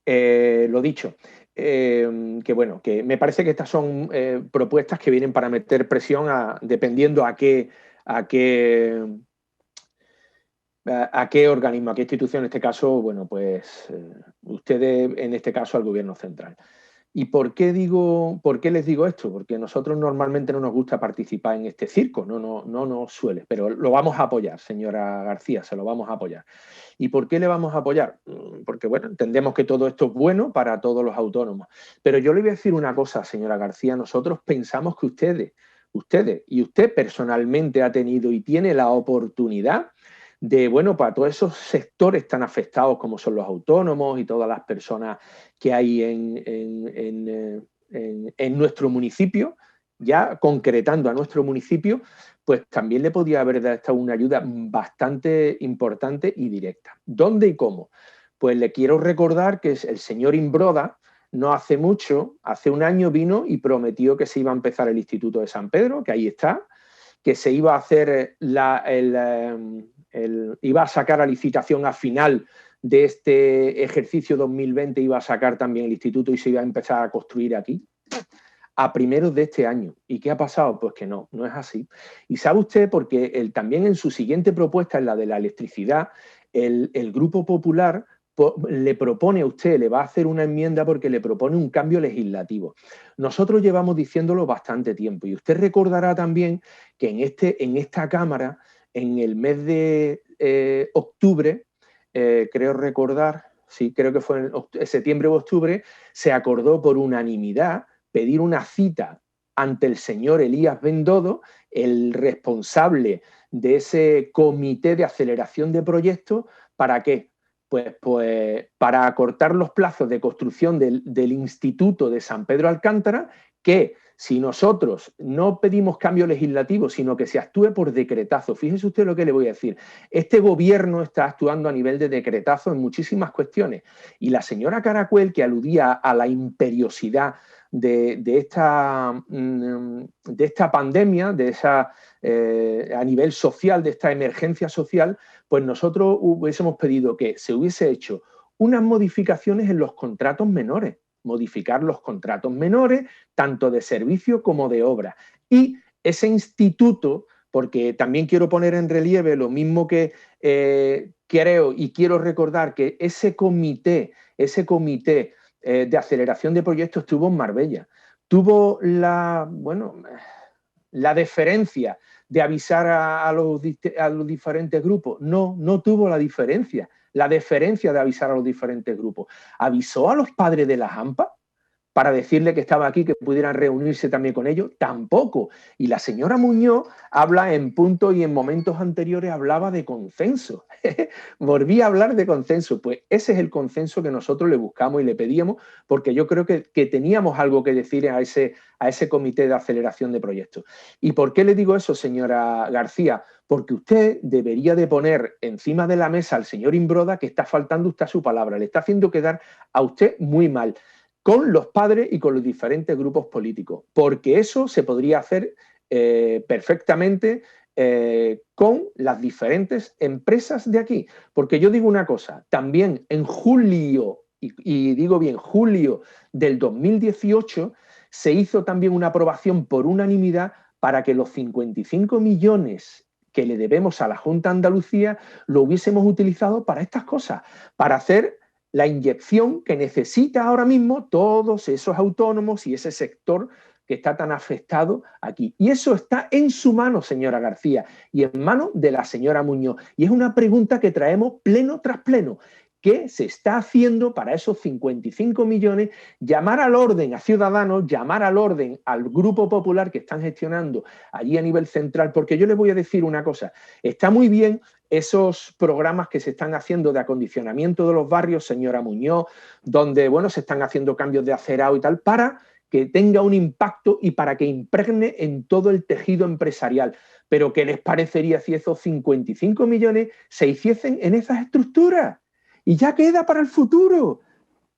Lo dicho, que bueno, que me parece que estas son propuestas que vienen para meter presión dependiendo a qué, a qué organismo, a qué institución, en este caso, bueno, pues ustedes, en este caso, al gobierno central. ¿Y por qué les digo esto? Porque nosotros normalmente no nos gusta participar en este circo, no nos suele, pero lo vamos a apoyar, señora García, se lo vamos a apoyar. ¿Y por qué le vamos a apoyar? Porque, bueno, entendemos que todo esto es bueno para todos los autónomos. Pero yo le voy a decir una cosa, señora García, nosotros pensamos que ustedes y usted personalmente ha tenido y tiene la oportunidad de, bueno, para todos esos sectores tan afectados como son los autónomos y todas las personas que hay en nuestro municipio, ya concretando a nuestro municipio, pues también le podía haber dado una ayuda bastante importante y directa. ¿Dónde y cómo? Pues le quiero recordar que el señor Imbroda no hace mucho, hace un año vino y prometió que se iba a empezar el Instituto de San Pedro, que ahí está, que se iba a hacer iba a sacar a licitación a final de este ejercicio 2020, iba a sacar también el instituto y se iba a empezar a construir aquí a primeros de este año. ¿Y qué ha pasado? Pues que no es así. Y sabe usted, porque también en su siguiente propuesta, en la de la electricidad, el Grupo Popular le propone a usted, le va a hacer una enmienda porque le propone un cambio legislativo. Nosotros llevamos diciéndolo bastante tiempo y usted recordará también que en esta Cámara, en el mes de octubre, creo recordar, sí, creo que fue en septiembre o octubre, se acordó por unanimidad pedir una cita ante el señor Elías Bendodo, el responsable de ese comité de aceleración de proyectos. ¿Para qué? Pues para acortar los plazos de construcción del Instituto de San Pedro Alcántara, que si nosotros no pedimos cambio legislativo, sino que se actúe por decretazo, fíjese usted lo que le voy a decir, este gobierno está actuando a nivel de decretazo en muchísimas cuestiones, y la señora Caracuel, que aludía a la imperiosidad de esta pandemia, a nivel social, de esta emergencia social, pues nosotros hubiésemos pedido que se hubiese hecho unas modificaciones en los contratos menores, modificar los contratos menores, tanto de servicio como de obra. Y ese instituto, porque también quiero poner en relieve lo mismo que creo y quiero recordar que ese comité de aceleración de proyectos tuvo en Marbella. Tuvo la deferencia de avisar a los diferentes grupos. No tuvo la deferencia de avisar a los diferentes grupos. ¿Avisó a los padres de las AMPA para decirle que estaba aquí, que pudieran reunirse también con ellos? Tampoco. Y la señora Muñoz habla en puntos y en momentos anteriores hablaba de consenso. Volví a hablar de consenso. Pues ese es el consenso que nosotros le buscamos y le pedíamos, porque yo creo que teníamos algo que decir a ese comité de aceleración de proyectos. ¿Y por qué le digo eso, señora García? Porque usted debería de poner encima de la mesa al señor Imbroda que está faltando usted a su palabra, le está haciendo quedar a usted muy mal con los padres y con los diferentes grupos políticos, porque eso se podría hacer perfectamente con las diferentes empresas de aquí. Porque yo digo una cosa, también en julio, y digo bien, julio del 2018, se hizo también una aprobación por unanimidad para que los 55 millones que le debemos a la Junta de Andalucía lo hubiésemos utilizado para estas cosas, para hacer la inyección que necesita ahora mismo todos esos autónomos y ese sector que está tan afectado aquí. Y eso está en su mano, señora García, y en manos de la señora Muñoz. Y es una pregunta que traemos pleno tras pleno. ¿Qué se está haciendo para esos 55 millones? Llamar al orden a Ciudadanos, llamar al orden al Grupo Popular que están gestionando allí a nivel central, porque yo les voy a decir una cosa, está muy bien esos programas que se están haciendo de acondicionamiento de los barrios, señora Muñoz, donde, bueno, se están haciendo cambios de acerado y tal, para que tenga un impacto y para que impregne en todo el tejido empresarial. Pero ¿qué les parecería si esos 55 millones se hiciesen en esas estructuras? Y ya queda para el futuro.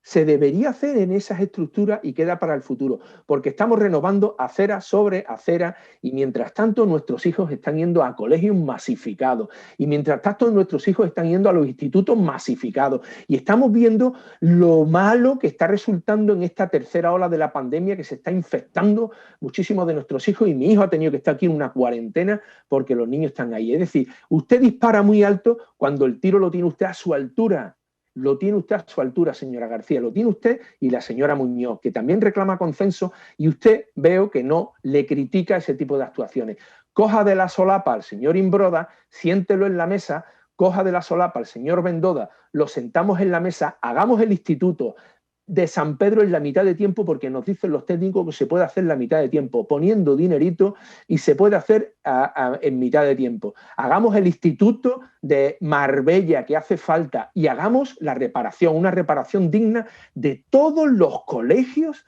se debería hacer en esas estructuras y queda para el futuro, porque estamos renovando acera sobre acera y mientras tanto nuestros hijos están yendo a colegios masificados y mientras tanto nuestros hijos están yendo a los institutos masificados y estamos viendo lo malo que está resultando en esta tercera ola de la pandemia, que se está infectando muchísimos de nuestros hijos, y mi hijo ha tenido que estar aquí en una cuarentena porque los niños están ahí. Es decir, usted dispara muy alto cuando el tiro lo tiene usted a su altura. Lo tiene usted a su altura, señora García, lo tiene usted y la señora Muñoz, que también reclama consenso, y usted veo que no le critica ese tipo de actuaciones. Coja de la solapa al señor Imbroda, siéntelo en la mesa, coja de la solapa al señor Bendoda, lo sentamos en la mesa, hagamos el instituto de San Pedro en la mitad de tiempo, porque nos dicen los técnicos que se puede hacer en la mitad de tiempo, poniendo dinerito, y se puede hacer en mitad de tiempo. Hagamos el instituto de Marbella que hace falta y hagamos la reparación, una reparación digna de todos los colegios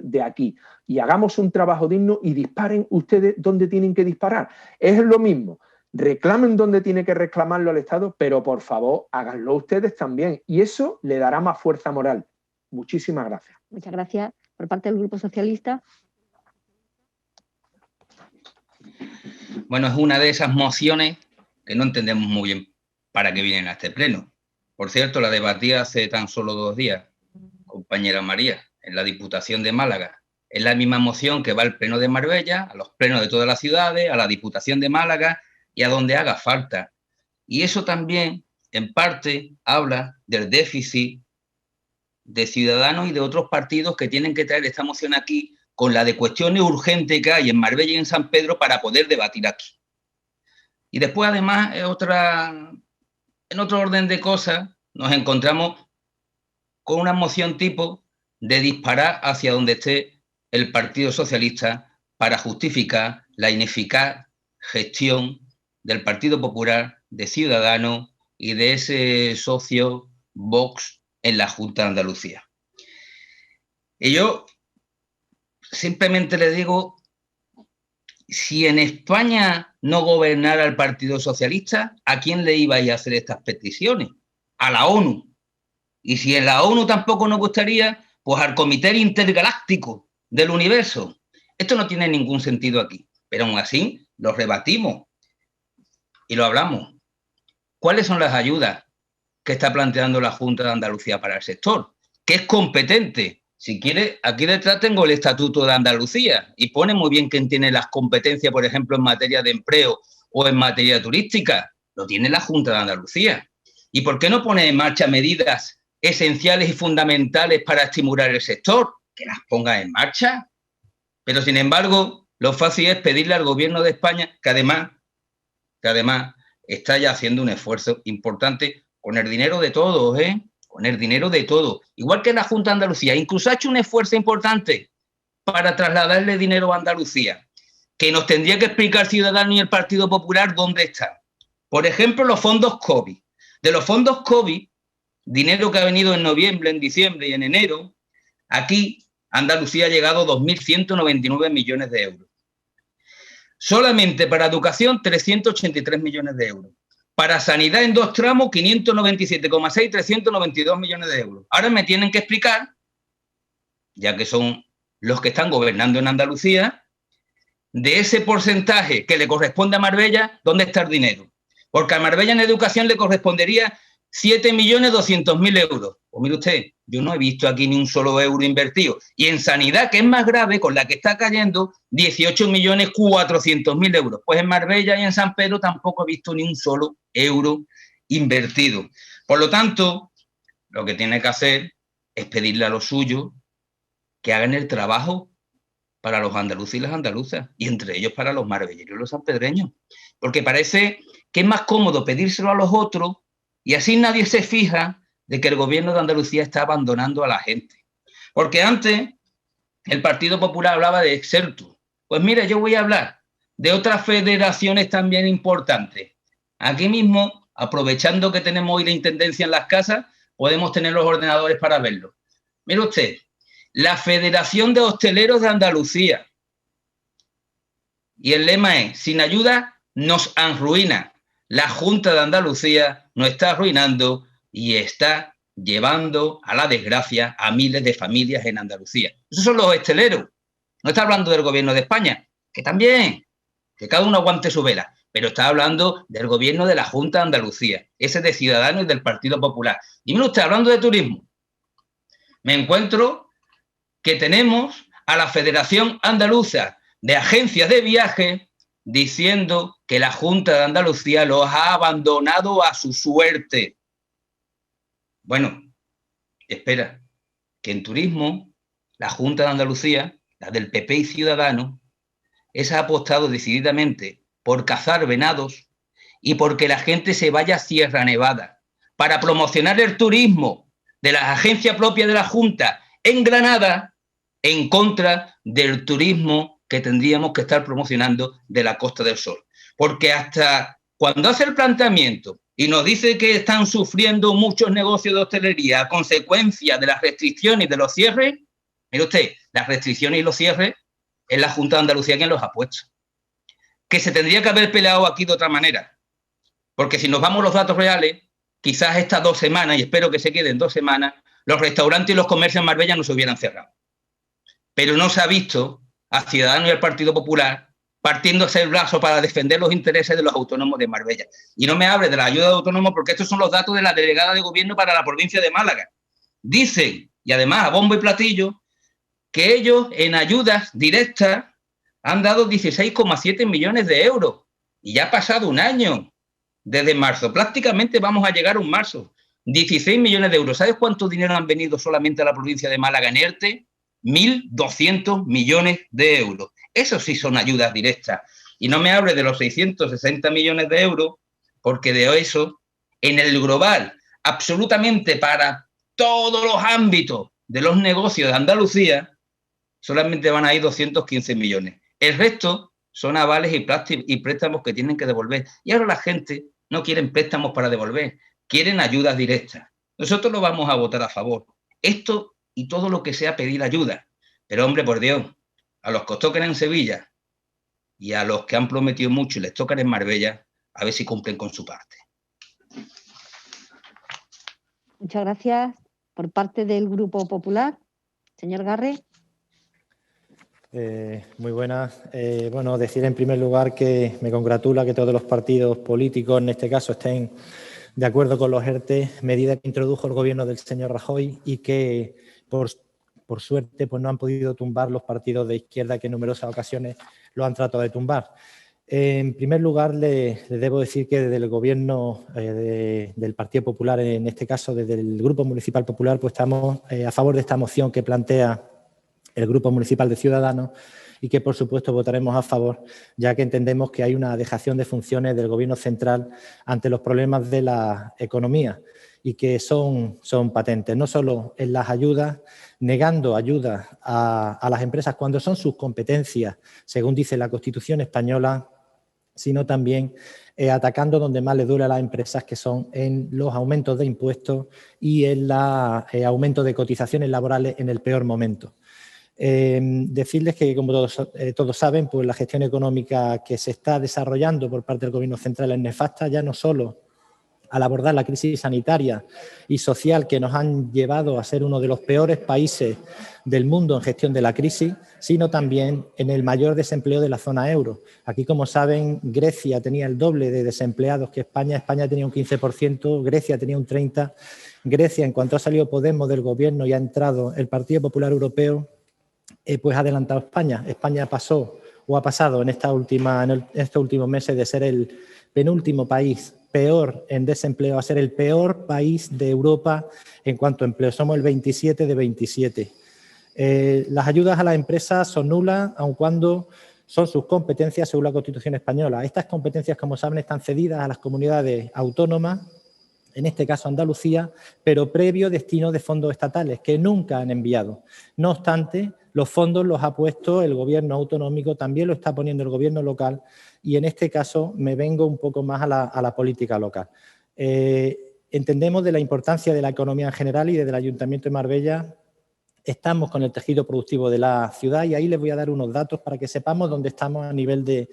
de aquí. Y hagamos un trabajo digno y disparen ustedes donde tienen que disparar. Es lo mismo. Reclamen donde tiene que reclamarlo al Estado, pero por favor háganlo ustedes también y eso le dará más fuerza moral. Muchísimas gracias. Muchas gracias. Por parte del Grupo Socialista. Bueno, es una de esas mociones que no entendemos muy bien para qué vienen a este pleno. Por cierto, la debatí hace tan solo 2 días, compañera María, en la Diputación de Málaga. Es la misma moción que va al pleno de Marbella, a los plenos de todas las ciudades, a la Diputación de Málaga y a donde haga falta. Y eso también, en parte, habla del déficit de Ciudadanos y de otros partidos que tienen que traer esta moción aquí con la de cuestiones urgentes que hay en Marbella y en San Pedro para poder debatir aquí. Y después, además, en otro orden de cosas, nos encontramos con una moción tipo de disparar hacia donde esté el Partido Socialista para justificar la ineficaz gestión del Partido Popular, de Ciudadanos y de ese socio Vox en la Junta de Andalucía. Y yo simplemente le digo, si en España no gobernara el Partido Socialista, ¿a quién le ibais a hacer estas peticiones? A la ONU. Y si en la ONU tampoco nos gustaría, pues al Comité Intergaláctico del Universo. Esto no tiene ningún sentido aquí, pero aún así lo rebatimos y lo hablamos. ¿Cuáles son las ayudas que está planteando la Junta de Andalucía para el sector? Que es competente. Si quiere, aquí detrás tengo el Estatuto de Andalucía y pone muy bien quién tiene las competencias, por ejemplo, en materia de empleo o en materia turística. Lo tiene la Junta de Andalucía. ¿Y por qué no pone en marcha medidas esenciales y fundamentales para estimular el sector? Que las ponga en marcha. Pero, sin embargo, lo fácil es pedirle al Gobierno de España, que además está ya haciendo un esfuerzo importante con el dinero de todos, con el dinero de todos. Igual que la Junta de Andalucía, incluso ha hecho un esfuerzo importante para trasladarle dinero a Andalucía, que nos tendría que explicar Ciudadanos y el Partido Popular dónde está. Por ejemplo, los fondos COVID. De los fondos COVID, dinero que ha venido en noviembre, en diciembre y en enero, aquí Andalucía ha llegado a 2.199 millones de euros. Solamente para educación, 383 millones de euros. Para sanidad en 2 tramos, 597,6, 392 millones de euros. Ahora me tienen que explicar, ya que son los que están gobernando en Andalucía, de ese porcentaje que le corresponde a Marbella, ¿dónde está el dinero? Porque a Marbella en educación le correspondería 7.200.000 euros. Pues mire usted, yo no he visto aquí ni un solo euro invertido. Y en sanidad, que es más grave, con la que está cayendo, 18.400.000 euros. Pues en Marbella y en San Pedro tampoco he visto ni un solo euro invertido. Por lo tanto, lo que tiene que hacer es pedirle a los suyos que hagan el trabajo para los andaluces y las andaluzas, y entre ellos para los marbelleros y los sanpedreños. Porque parece que es más cómodo pedírselo a los otros y así nadie se fija de que el Gobierno de Andalucía está abandonando a la gente. Porque antes el Partido Popular hablaba de Exertur. Pues mira, yo voy a hablar de otras federaciones también importantes. Aquí mismo, aprovechando que tenemos hoy la intendencia en las casas, podemos tener los ordenadores para verlo. Mire usted, la Federación de Hosteleros de Andalucía. Y el lema es, sin ayuda nos arruina. La Junta de Andalucía nos está arruinando y está llevando a la desgracia a miles de familias en Andalucía. Esos son los hosteleros. No está hablando del gobierno de España, que también, que cada uno aguante su vela, pero está hablando del gobierno de la Junta de Andalucía, ese de Ciudadanos y del Partido Popular. Y mire usted, hablando de turismo, me encuentro que tenemos a la Federación Andaluza de Agencias de Viaje diciendo que la Junta de Andalucía los ha abandonado a su suerte. Bueno, espera, que en turismo la Junta de Andalucía, la del PP y Ciudadanos, esa ha apostado decididamente por cazar venados y porque la gente se vaya a Sierra Nevada para promocionar el turismo de las agencias propias de la Junta en Granada en contra del turismo que tendríamos que estar promocionando de la Costa del Sol. Porque hasta cuando hace el planteamiento y nos dice que están sufriendo muchos negocios de hostelería a consecuencia de las restricciones y de los cierres, mire usted, las restricciones y los cierres es la Junta de Andalucía quien los ha puesto. Que se tendría que haber peleado aquí de otra manera. Porque si nos vamos a los datos reales, quizás estas 2 semanas, y espero que se queden 2 semanas, los restaurantes y los comercios en Marbella no se hubieran cerrado. Pero no se ha visto a Ciudadanos y al Partido Popular partiéndose el brazo para defender los intereses de los autónomos de Marbella. Y no me hable de la ayuda de autónomos porque estos son los datos de la delegada de gobierno para la provincia de Málaga. Dicen, y además a bombo y platillo, que ellos en ayudas directas han dado 16,7 millones de euros. Y ya ha pasado un año, desde marzo. Prácticamente vamos a llegar a un marzo. 16 millones de euros. ¿Sabes cuánto dinero han venido solamente a la provincia de Málaga en ERTE? 1.200 millones de euros. Eso sí son ayudas directas. Y no me hable de los 660 millones de euros, porque de eso, en el global, absolutamente para todos los ámbitos de los negocios de Andalucía, solamente van a ir 215 millones. El resto son avales y préstamos que tienen que devolver. Y ahora la gente no quiere préstamos para devolver, quieren ayudas directas. Nosotros lo vamos a votar a favor. Esto y todo lo que sea pedir ayuda. Pero, hombre, por Dios, a los que os toquen en Sevilla y a los que han prometido mucho y les tocan en Marbella, a ver si cumplen con su parte. Muchas gracias. Por parte del Grupo Popular, señor Garre. Muy buenas. Bueno, decir en primer lugar que me congratula que todos los partidos políticos, en este caso, estén de acuerdo con los ERTE, medida que introdujo el gobierno del señor Rajoy y que, por suerte, pues no han podido tumbar los partidos de izquierda que en numerosas ocasiones lo han tratado de tumbar. En primer lugar, le debo decir que desde el Gobierno del Partido Popular, en este caso desde el Grupo Municipal Popular, pues estamos a favor de esta moción que plantea el Grupo Municipal de Ciudadanos y que, por supuesto, votaremos a favor, ya que entendemos que hay una dejación de funciones del Gobierno central ante los problemas de la economía y que son patentes, no solo en las ayudas, negando ayudas a las empresas cuando son sus competencias, según dice la Constitución española, sino también atacando donde más le duele a las empresas, que son en los aumentos de impuestos y en el aumento de cotizaciones laborales en el peor momento. Decirles que, como todos saben, pues la gestión económica que se está desarrollando por parte del Gobierno central es nefasta, ya no solo al abordar la crisis sanitaria y social que nos han llevado a ser uno de los peores países del mundo en gestión de la crisis, sino también en el mayor desempleo de la zona euro. Aquí, como saben, Grecia tenía el doble de desempleados que España. España tenía un 15%, Grecia tenía un 30%. Grecia, en cuanto ha salido Podemos del gobierno y ha entrado el Partido Popular Europeo, pues ha adelantado España. España pasó o ha pasado en estos últimos meses de ser el penúltimo país peor en desempleo a ser el peor país de Europa en cuanto a empleo. Somos el 27 de 27. Las ayudas a las empresas son nulas, aun cuando son sus competencias según la Constitución española. Estas competencias, como saben, están cedidas a las comunidades autónomas, en este caso Andalucía, pero previo destino de fondos estatales que nunca han enviado. No obstante, los fondos los ha puesto el Gobierno autonómico, también lo está poniendo el Gobierno local y en este caso me vengo un poco más a la política local. Entendemos de la importancia de la economía en general y desde el Ayuntamiento de Marbella estamos con el tejido productivo de la ciudad y ahí les voy a dar unos datos para que sepamos dónde estamos a nivel de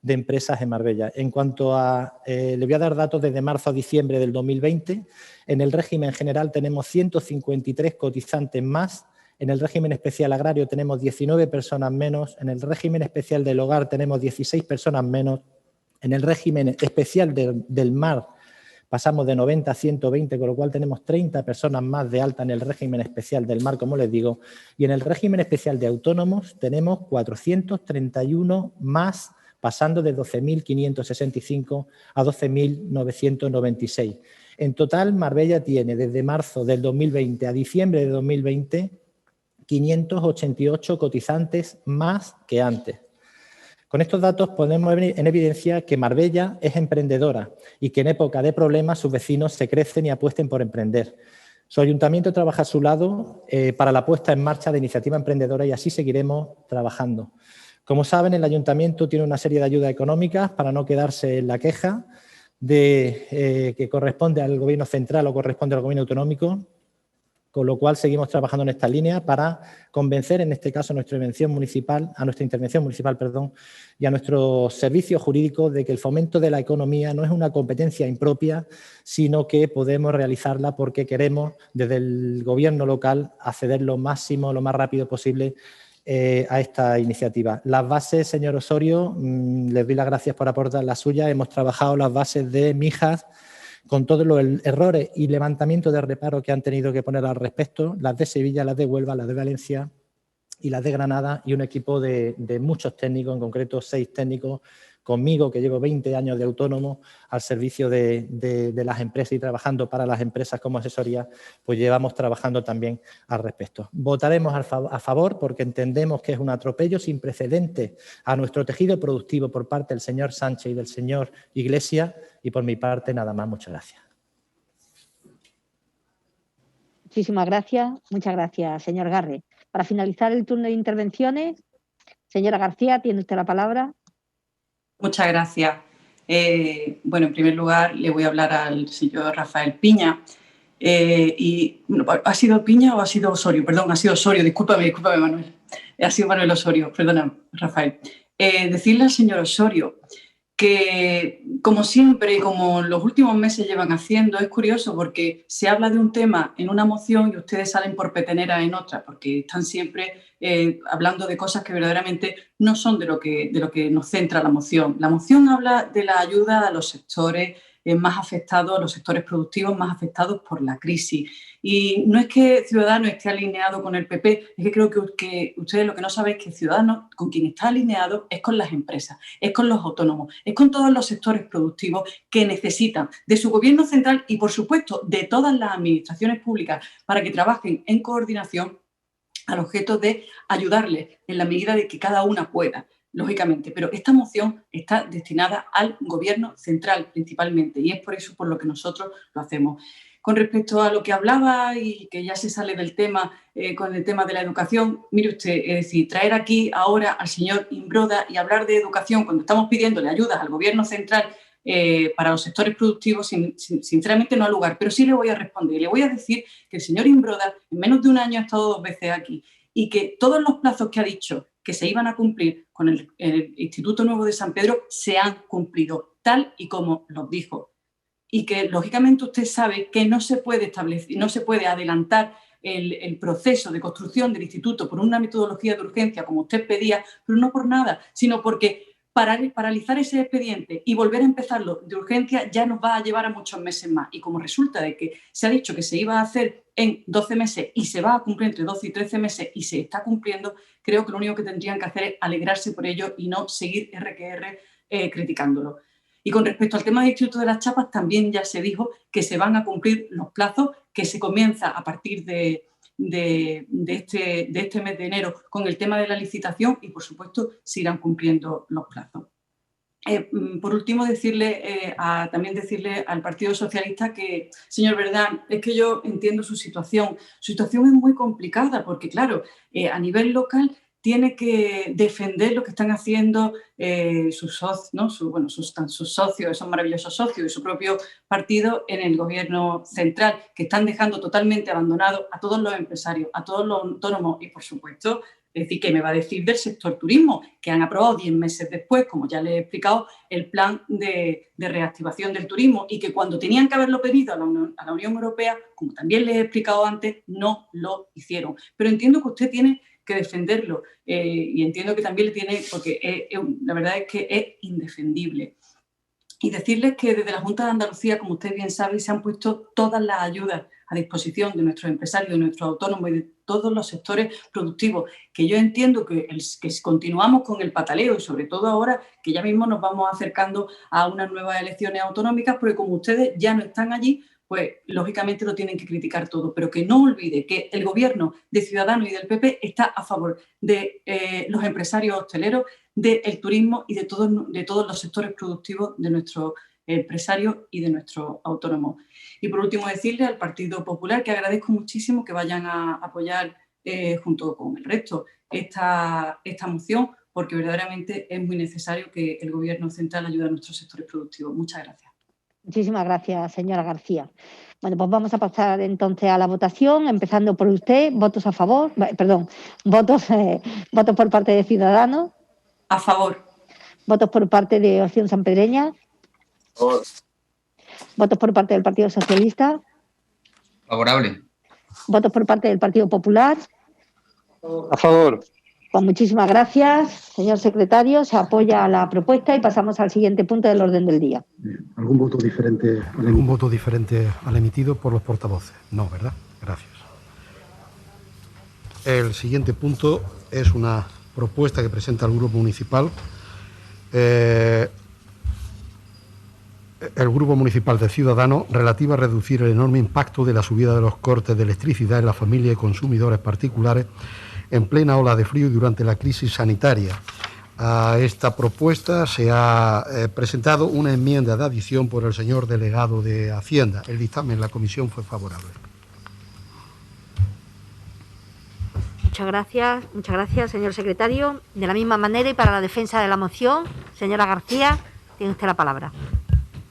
empresas en Marbella. En cuanto a, les voy a dar datos desde marzo a diciembre del 2020. En el régimen general tenemos 153 cotizantes más. En el régimen especial agrario tenemos 19 personas menos. En el régimen especial del hogar tenemos 16 personas menos. En el régimen especial del mar pasamos de 90 a 120, con lo cual tenemos 30 personas más de alta en el régimen especial del mar, como les digo. Y en el régimen especial de autónomos tenemos 431 más, pasando de 12.565 a 12.996. En total, Marbella tiene desde marzo del 2020 a diciembre de 2020 588 cotizantes más que antes. Con estos datos podemos ver en evidencia que Marbella es emprendedora y que en época de problemas sus vecinos se crecen y apuesten por emprender. Su ayuntamiento trabaja a su lado para la puesta en marcha de iniciativa emprendedora y así seguiremos trabajando. Como saben, el ayuntamiento tiene una serie de ayudas económicas para no quedarse en la queja de que corresponde al gobierno central o corresponde al gobierno autonómico, con lo cual seguimos trabajando en esta línea para convencer, en este caso, a nuestra intervención municipal, y a nuestros servicios jurídicos de que el fomento de la economía no es una competencia impropia, sino que podemos realizarla porque queremos, desde el gobierno local, acceder lo máximo, lo más rápido posible a esta iniciativa. Las bases, señor Osorio, les doy las gracias por aportar las suyas. Hemos trabajado las bases de Mijas, con todos los errores y levantamientos de reparo que han tenido que poner al respecto, las de Sevilla, las de Huelva, las de Valencia y las de Granada, y un equipo de muchos técnicos, en concreto 6 técnicos, conmigo, que llevo 20 años de autónomo al servicio de las empresas y trabajando para las empresas como asesoría, pues llevamos trabajando también al respecto. Votaremos a favor porque entendemos que es un atropello sin precedentes a nuestro tejido productivo por parte del señor Sánchez y del señor Iglesias, y por mi parte nada más. Muchas gracias. Muchísimas gracias. Muchas gracias, señor Garre. Para finalizar el turno de intervenciones, señora García, tiene usted la palabra. Muchas gracias. Bueno, en primer lugar, le voy a hablar al señor Rafael Piña. ¿Ha sido Piña o ha sido Osorio? Perdón, ha sido Osorio. Discúlpame, Manuel. Ha sido Manuel Osorio. Perdona, Rafael. Decirle al señor Osorio que, como siempre y como los últimos meses llevan haciendo, es curioso porque se habla de un tema en una moción y ustedes salen por petenera en otra, porque están siempre hablando de cosas que verdaderamente no son de lo que nos centra la moción. La moción habla de la ayuda a los sectores más afectados, a los sectores productivos más afectados por la crisis. Y no es que Ciudadanos esté alineado con el PP, es que creo que ustedes lo que no saben es que Ciudadanos con quien está alineado es con las empresas, es con los autónomos, es con todos los sectores productivos que necesitan de su gobierno central y, por supuesto, de todas las administraciones públicas para que trabajen en coordinación al objeto de ayudarles en la medida de que cada una pueda, lógicamente. Pero esta moción está destinada al gobierno central principalmente y es por eso por lo que nosotros lo hacemos. Con respecto a lo que hablaba y que ya se sale del tema, con el tema de la educación, mire usted, es decir, traer aquí ahora al señor Imbroda y hablar de educación cuando estamos pidiéndole ayudas al gobierno central para los sectores productivos, sinceramente no ha lugar, pero sí le voy a responder. Le voy a decir que el señor Imbroda en menos de un año ha estado 2 veces aquí y que todos los plazos que ha dicho que se iban a cumplir con el Instituto Nuevo de San Pedro se han cumplido tal y como los dijo. Y que, lógicamente, usted sabe que no se puede establecer, no se puede adelantar el proceso de construcción del instituto por una metodología de urgencia, como usted pedía, pero no por nada, sino porque paralizar ese expediente y volver a empezarlo de urgencia ya nos va a llevar a muchos meses más. Y como resulta de que se ha dicho que se iba a hacer en 12 meses y se va a cumplir entre 12 y 13 meses y se está cumpliendo, creo que lo único que tendrían que hacer es alegrarse por ello y no seguir criticándolo. Y con respecto al tema del Instituto de las Chapas, también ya se dijo que se van a cumplir los plazos, que se comienza a partir de este mes de enero con el tema de la licitación y, por supuesto, se irán cumpliendo los plazos. Por último, también decirle al Partido Socialista que, señor Verdán, es que yo entiendo su situación. Su situación es muy complicada porque, claro, a nivel local tiene que defender lo que están haciendo sus socios, ¿no? sus socios, esos maravillosos socios y su propio partido en el gobierno central, que están dejando totalmente abandonados a todos los empresarios, a todos los autónomos y, por supuesto, es decir, ¿qué me va a decir del sector turismo? Que han aprobado 10 meses después, como ya les he explicado, el plan de reactivación del turismo y que cuando tenían que haberlo pedido a la Unión Europea, como también les he explicado antes, no lo hicieron. Pero entiendo que usted tiene que defenderlo y entiendo que también le tiene, porque la verdad es que es indefendible. Y decirles que desde la Junta de Andalucía, como usted bien sabe, se han puesto todas las ayudas a disposición de nuestros empresarios, de nuestros autónomos y de todos los sectores productivos, que yo entiendo que continuamos con el pataleo y sobre todo ahora que ya mismo nos vamos acercando a unas nuevas elecciones autonómicas, porque como ustedes ya no están allí, pues lógicamente lo tienen que criticar todo, pero que no olvide que el gobierno de Ciudadanos y del PP está a favor de los empresarios hosteleros, del turismo y de todos los sectores productivos de nuestros empresarios y de nuestros autónomos. Y por último decirle al Partido Popular que agradezco muchísimo que vayan a apoyar junto con el resto esta moción, porque verdaderamente es muy necesario que el Gobierno central ayude a nuestros sectores productivos. Muchas gracias. Muchísimas gracias, señora García. Bueno, pues vamos a pasar entonces a la votación, empezando por usted. ¿Votos a favor? Perdón, votos por parte de Ciudadanos. A favor. ¿Votos por parte de Opción Sanpedreña? A favor. ¿Votos por parte del Partido Socialista? Favorable. ¿Votos por parte del Partido Popular? A favor. Pues muchísimas gracias, señor secretario. Se apoya la propuesta y pasamos al siguiente punto del orden del día. ¿Algún voto diferente al emitido por los portavoces? No, ¿verdad? Gracias. El siguiente punto es una propuesta que presenta el Grupo Municipal. El Grupo Municipal de Ciudadanos relativa a reducir el enorme impacto de la subida de los costes de electricidad en la familia y consumidores particulares en plena ola de frío y durante la crisis sanitaria. A esta propuesta se ha presentado una enmienda de adición por el señor delegado de Hacienda. El dictamen en la comisión fue favorable. Muchas gracias, señor secretario. De la misma manera y para la defensa de la moción, señora García, tiene usted la palabra.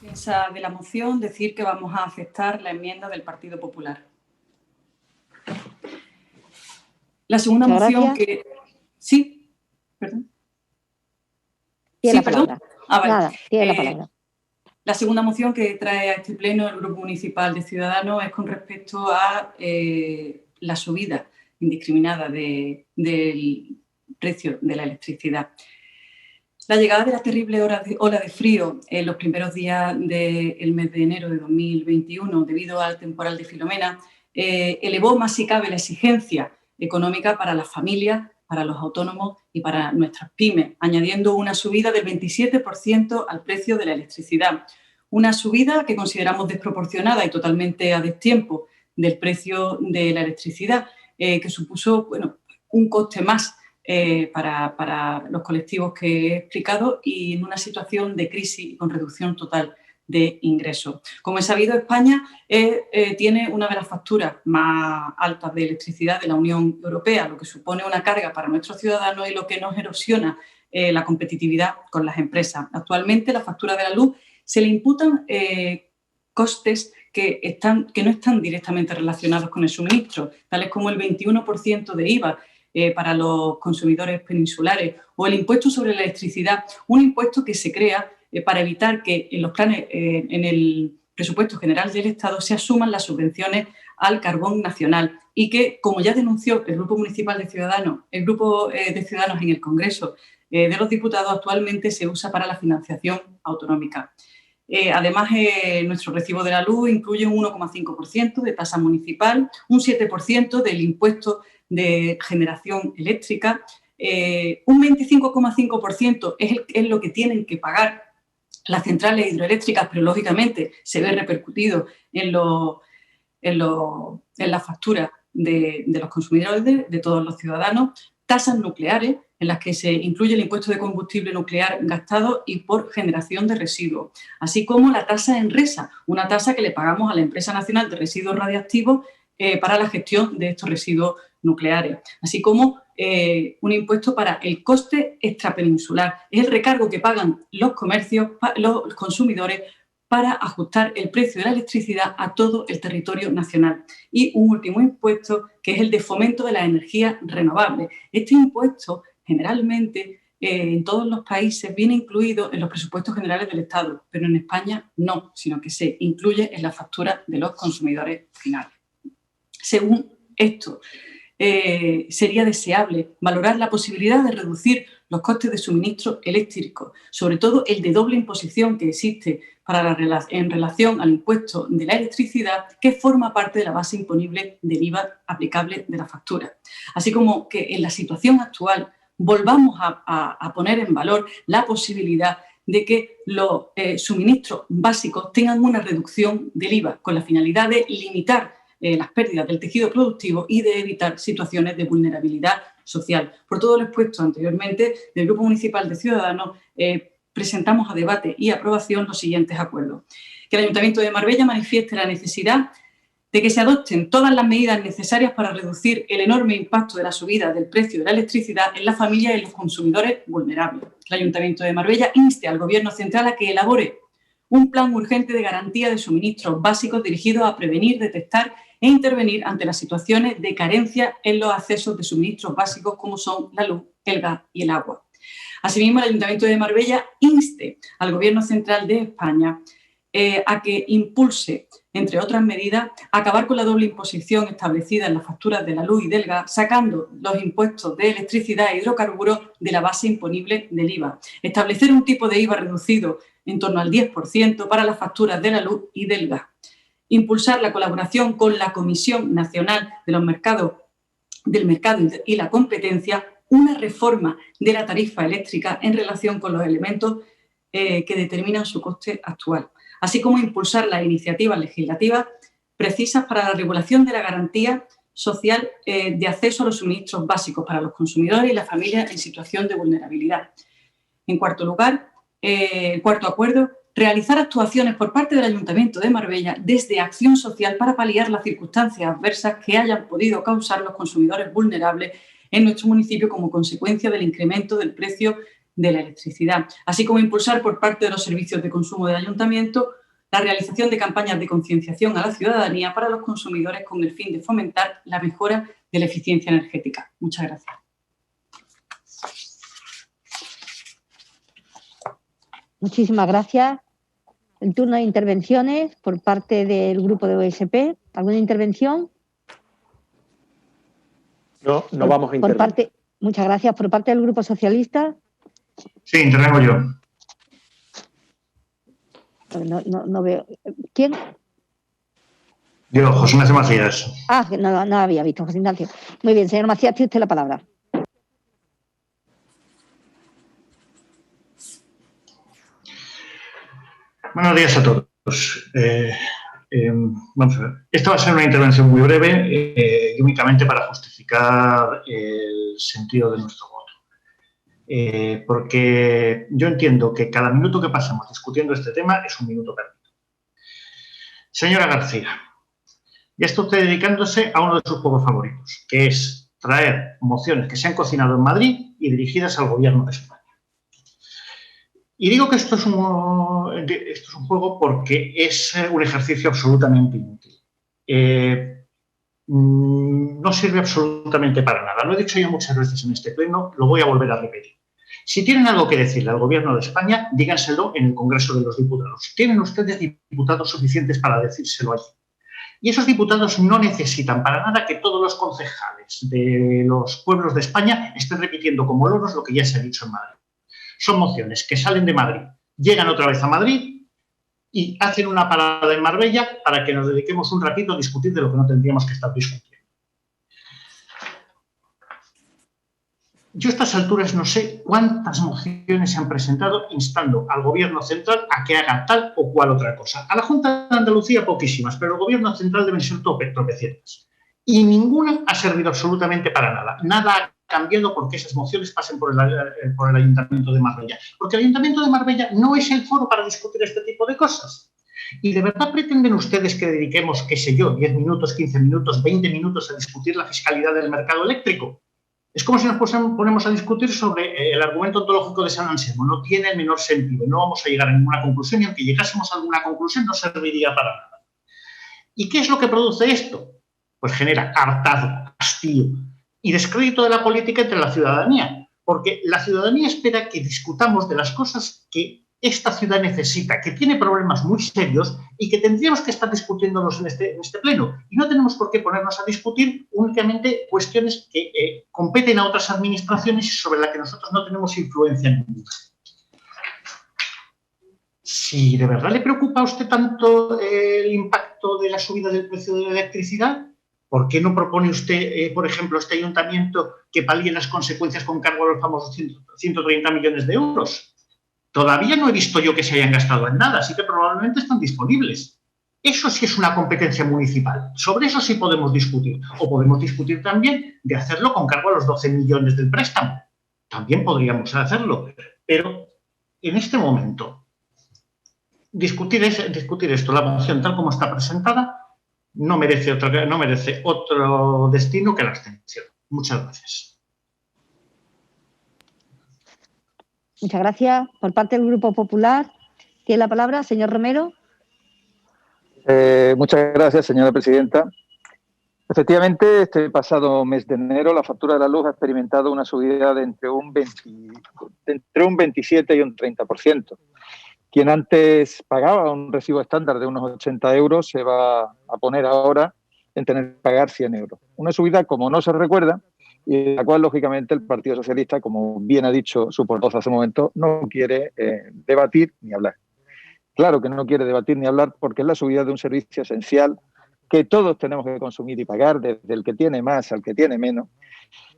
Defensa de la moción, decir que vamos a aceptar la enmienda del Partido Popular. La segunda moción que... Sí, perdón. Tiene la palabra. Vale. Nada, tiene la palabra. La segunda moción que trae a este pleno el Grupo Municipal de Ciudadanos es con respecto a la subida indiscriminada del precio de la electricidad. La llegada de la terrible ola de frío en los primeros días del mes de enero de 2021, debido al temporal de Filomena, elevó más si cabe la exigencia económica para las familias, para los autónomos y para nuestras pymes, añadiendo una subida del 27% al precio de la electricidad. Una subida que consideramos desproporcionada y totalmente a destiempo del precio de la electricidad, que supuso un coste más para los colectivos que he explicado y en una situación de crisis con reducción total de ingresos. Como es sabido, España tiene una de las facturas más altas de electricidad de la Unión Europea, lo que supone una carga para nuestros ciudadanos y lo que nos erosiona la competitividad con las empresas. Actualmente, la factura de la luz se le imputan costes que no están directamente relacionados con el suministro, tales como el 21% de IVA para los consumidores peninsulares o el impuesto sobre la electricidad, un impuesto que se crea para evitar que en los planes, en el presupuesto general del Estado se asuman las subvenciones al carbón nacional y que, como ya denunció el Grupo Municipal de Ciudadanos, el Grupo de Ciudadanos en el Congreso de los Diputados, actualmente se usa para la financiación autonómica. Además, nuestro recibo de la luz incluye un 1,5% de tasa municipal, un 7% del impuesto de generación eléctrica, un 25,5% es lo que tienen que pagar las centrales hidroeléctricas, pero lógicamente se ve repercutido en la factura de los consumidores, de todos los ciudadanos, tasas nucleares en las que se incluye el impuesto de combustible nuclear gastado y por generación de residuos, así como la tasa ENRESA, una tasa que le pagamos a la Empresa Nacional de Residuos Radiactivos para la gestión de estos residuos nucleares, así como un impuesto para el coste extrapeninsular. Es el recargo que pagan los comercios, los consumidores, para ajustar el precio de la electricidad a todo el territorio nacional. Y un último impuesto, que es el de fomento de las energías renovables. Este impuesto, generalmente, en todos los países viene incluido en los presupuestos generales del Estado, pero en España no, sino que se incluye en la factura de los consumidores finales. Según esto, sería deseable valorar la posibilidad de reducir los costes de suministro eléctrico, sobre todo el de doble imposición que existe en relación al impuesto de la electricidad, que forma parte de la base imponible del IVA aplicable de la factura. Así como que en la situación actual volvamos a poner en valor la posibilidad de que los suministros básicos tengan una reducción del IVA, con la finalidad de limitar las pérdidas del tejido productivo y de evitar situaciones de vulnerabilidad social. Por todo lo expuesto anteriormente, del Grupo Municipal de Ciudadanos presentamos a debate y aprobación los siguientes acuerdos. Que el Ayuntamiento de Marbella manifieste la necesidad de que se adopten todas las medidas necesarias para reducir el enorme impacto de la subida del precio de la electricidad en las familias y en los consumidores vulnerables. Que el Ayuntamiento de Marbella inste al Gobierno central a que elabore un plan urgente de garantía de suministros básicos dirigido a prevenir, detectar e intervenir ante las situaciones de carencia en los accesos de suministros básicos como son la luz, el gas y el agua. Asimismo, el Ayuntamiento de Marbella inste al Gobierno central de España a que impulse, entre otras medidas, acabar con la doble imposición establecida en las facturas de la luz y del gas, sacando los impuestos de electricidad e hidrocarburos de la base imponible del IVA. Establecer un tipo de IVA reducido en torno al 10% para las facturas de la luz y del gas. Impulsar la colaboración con la Comisión Nacional de los Mercados, del Mercado y la Competencia, una reforma de la tarifa eléctrica en relación con los elementos que determinan su coste actual, así como impulsar las iniciativas legislativas precisas para la regulación de la garantía social de acceso a los suministros básicos para los consumidores y las familias en situación de vulnerabilidad. En cuarto lugar, el cuarto acuerdo, realizar actuaciones por parte del Ayuntamiento de Marbella desde acción social para paliar las circunstancias adversas que hayan podido causar los consumidores vulnerables en nuestro municipio como consecuencia del incremento del precio de la electricidad, así como impulsar por parte de los servicios de consumo del Ayuntamiento la realización de campañas de concienciación a la ciudadanía para los consumidores con el fin de fomentar la mejora de la eficiencia energética. Muchas gracias. Muchísimas gracias. El turno de intervenciones por parte del grupo de OSP. ¿Alguna intervención? No vamos a intervenir. Muchas gracias. ¿Por parte del Grupo Socialista? Sí, intervengo yo. No veo. ¿Quién? Yo, José Ignacio Macías. Ah, no había visto, José Ignacio. Muy bien, señor Macías, tiene usted la palabra. Buenos días a todos. Vamos a ver. Esta va a ser una intervención muy breve y únicamente para justificar el sentido de nuestro voto. Porque yo entiendo que cada minuto que pasamos discutiendo este tema es un minuto perdido. Señora García, ya está usted dedicándose a uno de sus juegos favoritos, que es traer mociones que se han cocinado en Madrid y dirigidas al Gobierno de España. Y digo que esto es un juego porque es un ejercicio absolutamente inútil. No sirve absolutamente para nada. Lo he dicho yo muchas veces en este pleno, lo voy a volver a repetir. Si tienen algo que decirle al Gobierno de España, díganselo en el Congreso de los Diputados. Tienen ustedes diputados suficientes para decírselo allí. Y esos diputados no necesitan para nada que todos los concejales de los pueblos de España estén repitiendo como loros lo que ya se ha dicho en Madrid. Son mociones que salen de Madrid, llegan otra vez a Madrid y hacen una parada en Marbella para que nos dediquemos un ratito a discutir de lo que no tendríamos que estar discutiendo. Yo a estas alturas no sé cuántas mociones se han presentado instando al Gobierno central a que haga tal o cual otra cosa. A la Junta de Andalucía poquísimas, pero el Gobierno central deben ser tropecientas. Y ninguna ha servido absolutamente para nada. Nada ha cambiando porque esas mociones pasen por el Ayuntamiento de Marbella. Porque el Ayuntamiento de Marbella no es el foro para discutir este tipo de cosas. ¿Y de verdad pretenden ustedes que dediquemos, qué sé yo, 10 minutos, 15 minutos, 20 minutos a discutir la fiscalidad del mercado eléctrico? Es como si nos ponemos a discutir sobre el argumento ontológico de San Anselmo. No tiene el menor sentido, no vamos a llegar a ninguna conclusión y aunque llegásemos a alguna conclusión no serviría para nada. ¿Y qué es lo que produce esto? Pues genera hartazgo, hastío y descrédito de la política entre la ciudadanía, porque la ciudadanía espera que discutamos de las cosas que esta ciudad necesita, que tiene problemas muy serios y que tendríamos que estar discutiéndolos en este pleno. Y no tenemos por qué ponernos a discutir únicamente cuestiones que competen a otras administraciones y sobre las que nosotros no tenemos influencia ninguna. Si de verdad le preocupa a usted tanto el impacto de la subida del precio de la electricidad, ¿por qué no propone usted, por ejemplo, este ayuntamiento que palíe las consecuencias con cargo a los famosos 130 millones de euros? Todavía no he visto yo que se hayan gastado en nada, así que probablemente están disponibles. Eso sí es una competencia municipal. Sobre eso sí podemos discutir. O podemos discutir también de hacerlo con cargo a los 12 millones del préstamo. También podríamos hacerlo. Pero en este momento, discutir esto, la moción tal como está presentada, no merece otro destino que la abstención. Muchas gracias. Muchas gracias. Por parte del Grupo Popular, tiene la palabra señor Romero. Muchas gracias, señora presidenta. Efectivamente, este pasado mes de enero la factura de la luz ha experimentado una subida de entre un 27 y un 30%. Quien antes pagaba un recibo estándar de unos 80 euros se va a poner ahora en tener que pagar 100 euros. Una subida como no se recuerda, y la cual, lógicamente, el Partido Socialista, como bien ha dicho su portavoz hace un momento, no quiere debatir ni hablar. Claro que no quiere debatir ni hablar porque es la subida de un servicio esencial que todos tenemos que consumir y pagar, desde el que tiene más al que tiene menos.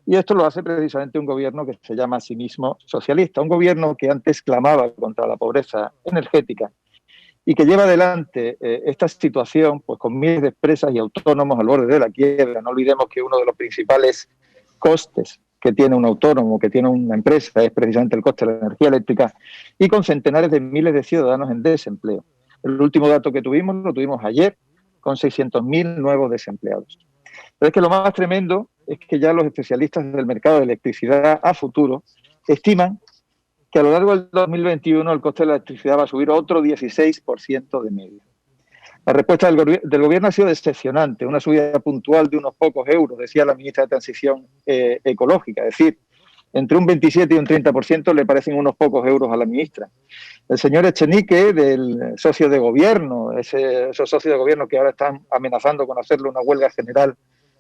Y esto lo hace precisamente un gobierno que se llama a sí mismo socialista, un gobierno que antes clamaba contra la pobreza energética y que lleva adelante esta situación pues, con miles de empresas y autónomos al borde de la quiebra. No olvidemos que uno de los principales costes que tiene un autónomo, que tiene una empresa, es precisamente el coste de la energía eléctrica, y con centenares de miles de ciudadanos en desempleo. El último dato que tuvimos lo tuvimos ayer, con 600.000 nuevos desempleados. Pero es que lo más tremendo es que ya los especialistas del mercado de electricidad a futuro estiman que a lo largo del 2021 el coste de la electricidad va a subir otro 16% de media. La respuesta del gobierno ha sido decepcionante, una subida puntual de unos pocos euros, decía la ministra de Transición Ecológica, es decir, entre un 27 y un 30% le parecen unos pocos euros a la ministra. El señor Echenique, del socio de gobierno, esos socios de gobierno que ahora están amenazando con hacerle una huelga general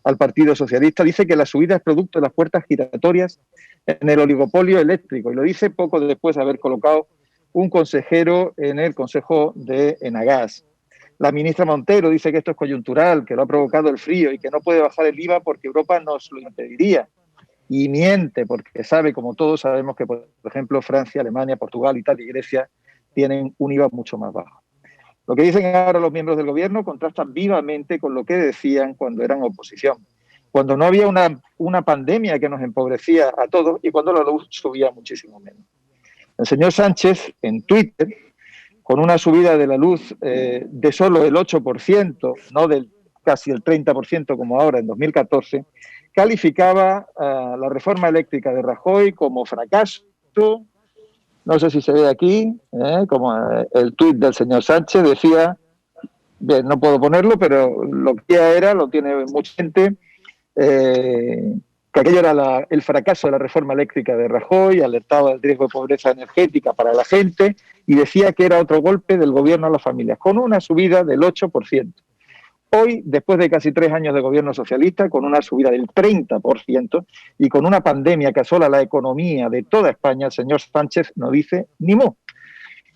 al Partido Socialista, dice que la subida es producto de las puertas giratorias en el oligopolio eléctrico, y lo dice poco después de haber colocado un consejero en el Consejo de Enagás. La ministra Montero dice que esto es coyuntural, que lo ha provocado el frío y que no puede bajar el IVA porque Europa nos lo impediría. Y miente, porque sabe, como todos sabemos, que, por ejemplo, Francia, Alemania, Portugal, Italia y Grecia tienen un IVA mucho más bajo. Lo que dicen ahora los miembros del gobierno contrasta vivamente con lo que decían cuando eran oposición, cuando no había una pandemia que nos empobrecía a todos y cuando la luz subía muchísimo menos. El señor Sánchez, en Twitter, con una subida de la luz de solo el 8%, no del casi el 30% como ahora en 2014, calificaba la reforma eléctrica de Rajoy como fracaso. No sé si se ve aquí, como el tuit del señor Sánchez decía, bien, no puedo ponerlo, pero lo que ya era, lo tiene mucha gente, que aquello era el fracaso de la reforma eléctrica de Rajoy, alertaba del riesgo de pobreza energética para la gente y decía que era otro golpe del gobierno a las familias, con una subida del 8%. Hoy, después de casi 3 años de gobierno socialista, con una subida del 30% y con una pandemia que asola la economía de toda España, el señor Sánchez no dice ni mu.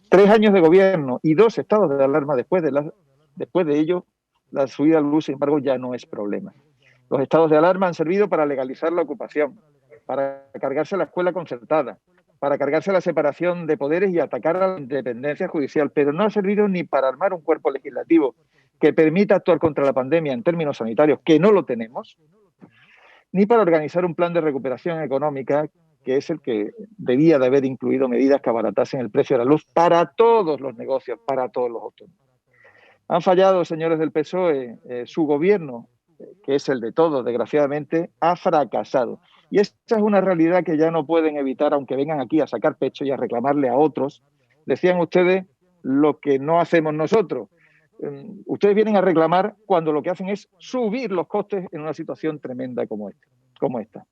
3 años de gobierno y 2 estados de alarma después de ello, la subida de luz, sin embargo, ya no es problema. Los estados de alarma han servido para legalizar la ocupación, para cargarse la escuela concertada, para cargarse la separación de poderes y atacar a la independencia judicial, pero no ha servido ni para armar un cuerpo legislativo que permita actuar contra la pandemia en términos sanitarios, que no lo tenemos, ni para organizar un plan de recuperación económica, que es el que debía de haber incluido medidas que abaratasen el precio de la luz para todos los negocios, para todos los autónomos. Han fallado, señores del PSOE, su gobierno, que es el de todos, desgraciadamente, ha fracasado. Y esta es una realidad que ya no pueden evitar, aunque vengan aquí a sacar pecho y a reclamarle a otros. Decían ustedes lo que no hacemos nosotros. Ustedes vienen a reclamar cuando lo que hacen es subir los costes en una situación tremenda como esta.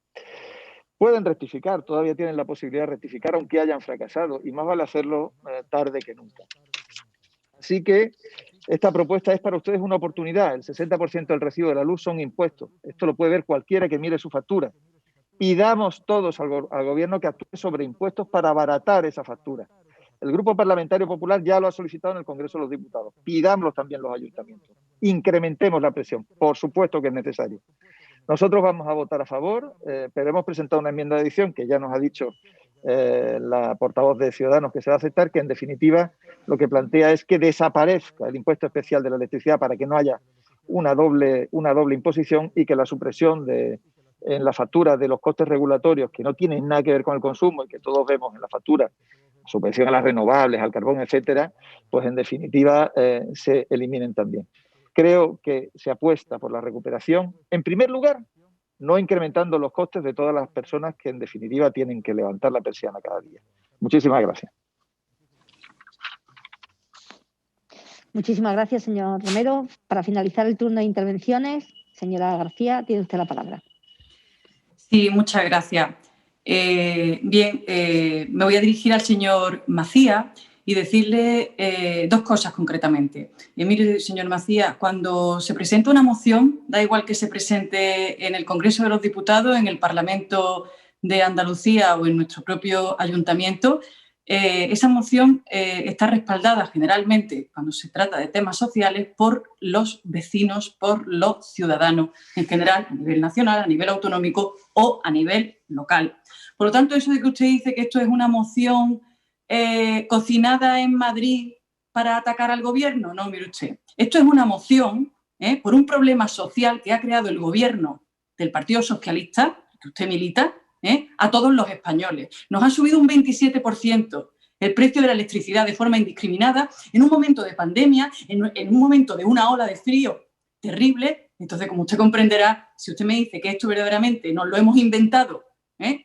Pueden rectificar, todavía tienen la posibilidad de rectificar aunque hayan fracasado, y más vale hacerlo tarde que nunca. Así que esta propuesta es para ustedes una oportunidad. El 60% del recibo de la luz son impuestos. Esto lo puede ver cualquiera que mire su factura. Pidamos todos al gobierno que actúe sobre impuestos para abaratar esa factura. El Grupo Parlamentario Popular ya lo ha solicitado en el Congreso de los Diputados. Pidámoslo también los ayuntamientos. Incrementemos la presión. Por supuesto que es necesario. Nosotros vamos a votar a favor, pero hemos presentado una enmienda de adición que ya nos ha dicho la portavoz de Ciudadanos que se va a aceptar, que en definitiva lo que plantea es que desaparezca el impuesto especial de la electricidad para que no haya una doble imposición, y que la supresión en la factura de los costes regulatorios que no tienen nada que ver con el consumo y que todos vemos en la factura, subvención a las renovables, al carbón, etcétera, pues en definitiva se eliminen también. Creo que se apuesta por la recuperación, en primer lugar, no incrementando los costes de todas las personas que en definitiva tienen que levantar la persiana cada día. Muchísimas gracias. Muchísimas gracias, señor Romero. Para finalizar el turno de intervenciones, señora García, tiene usted la palabra. Sí, muchas gracias. Me voy a dirigir al señor Macías y decirle dos cosas concretamente. Mire, señor Macías, cuando se presenta una moción, da igual que se presente en el Congreso de los Diputados, en el Parlamento de Andalucía o en nuestro propio ayuntamiento, esa moción está respaldada generalmente, cuando se trata de temas sociales, por los vecinos, por los ciudadanos en general, a nivel nacional, a nivel autonómico o a nivel local. Por lo tanto, eso de que usted dice que esto es una moción cocinada en Madrid para atacar al gobierno, no, mire usted, esto es una moción por un problema social que ha creado el gobierno del Partido Socialista, que usted milita, a todos los españoles. Nos ha subido un 27% el precio de la electricidad de forma indiscriminada en un momento de pandemia, en un momento de una ola de frío terrible. Entonces, como usted comprenderá, si usted me dice que esto verdaderamente nos lo hemos inventado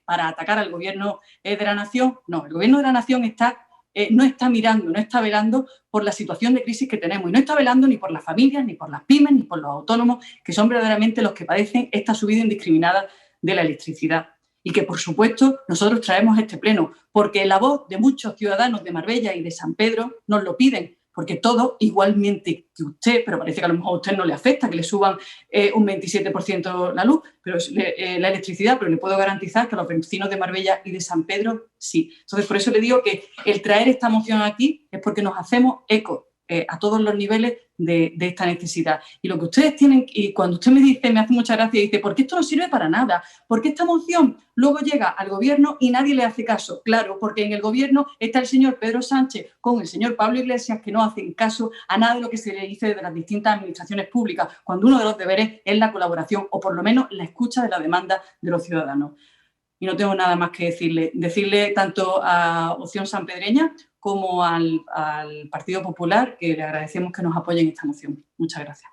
para atacar al gobierno de la nación, no, el gobierno de la nación no está mirando, no está velando por la situación de crisis que tenemos, y no está velando ni por las familias, ni por las pymes, ni por los autónomos, que son verdaderamente los que padecen esta subida indiscriminada de la electricidad. Y que, por supuesto, nosotros traemos este pleno, porque la voz de muchos ciudadanos de Marbella y de San Pedro nos lo piden, porque todos, igualmente que usted, pero parece que a lo mejor a usted no le afecta que le suban un 27% la luz, pero la electricidad, pero le puedo garantizar que a los vecinos de Marbella y de San Pedro sí. Entonces, por eso le digo que el traer esta moción aquí es porque nos hacemos eco a todos los niveles de esta necesidad. Y lo que ustedes tienen, y cuando usted me dice, me hace mucha gracia, dice, ¿por qué esto no sirve para nada? ¿Por qué esta moción luego llega al gobierno y nadie le hace caso? Claro, porque en el gobierno está el señor Pedro Sánchez con el señor Pablo Iglesias, que no hacen caso a nada de lo que se le dice de las distintas administraciones públicas, cuando uno de los deberes es la colaboración, o por lo menos la escucha de la demanda de los ciudadanos. Y no tengo nada más que decirle tanto a Opción Sanpedreña como al Partido Popular, que le agradecemos que nos apoyen en esta moción. Muchas gracias.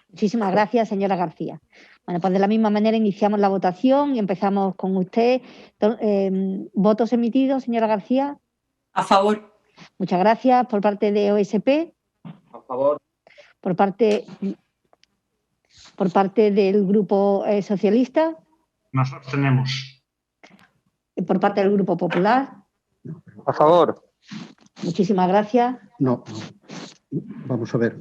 Muchísimas gracias, señora García. Bueno, pues de la misma manera iniciamos la votación y empezamos con usted. ¿Votos emitidos, señora García? A favor. Muchas gracias. ¿Por parte de OSP? A favor. ¿Por parte del Grupo Socialista? Nos abstenemos. ¿Y por parte del Grupo Popular? A favor. Muchísimas gracias. No. Vamos a ver.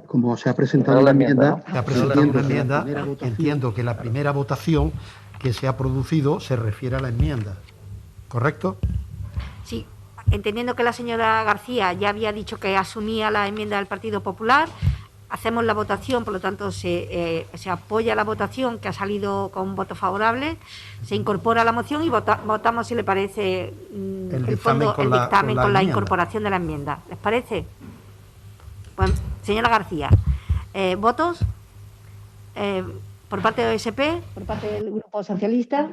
Como se ha presentado la enmienda, entiendo que la primera votación que se ha producido se refiere a la enmienda. ¿Correcto? Sí, entendiendo que la señora García ya había dicho que asumía la enmienda del Partido Popular, hacemos la votación, por lo tanto se apoya la votación que ha salido con voto favorable, se incorpora la moción y votamos, si le parece, el dictamen con la incorporación de la enmienda. ¿Les parece? Pues, señora García, ¿votos? ¿Por parte de OSP? ¿Por parte del Grupo Socialista?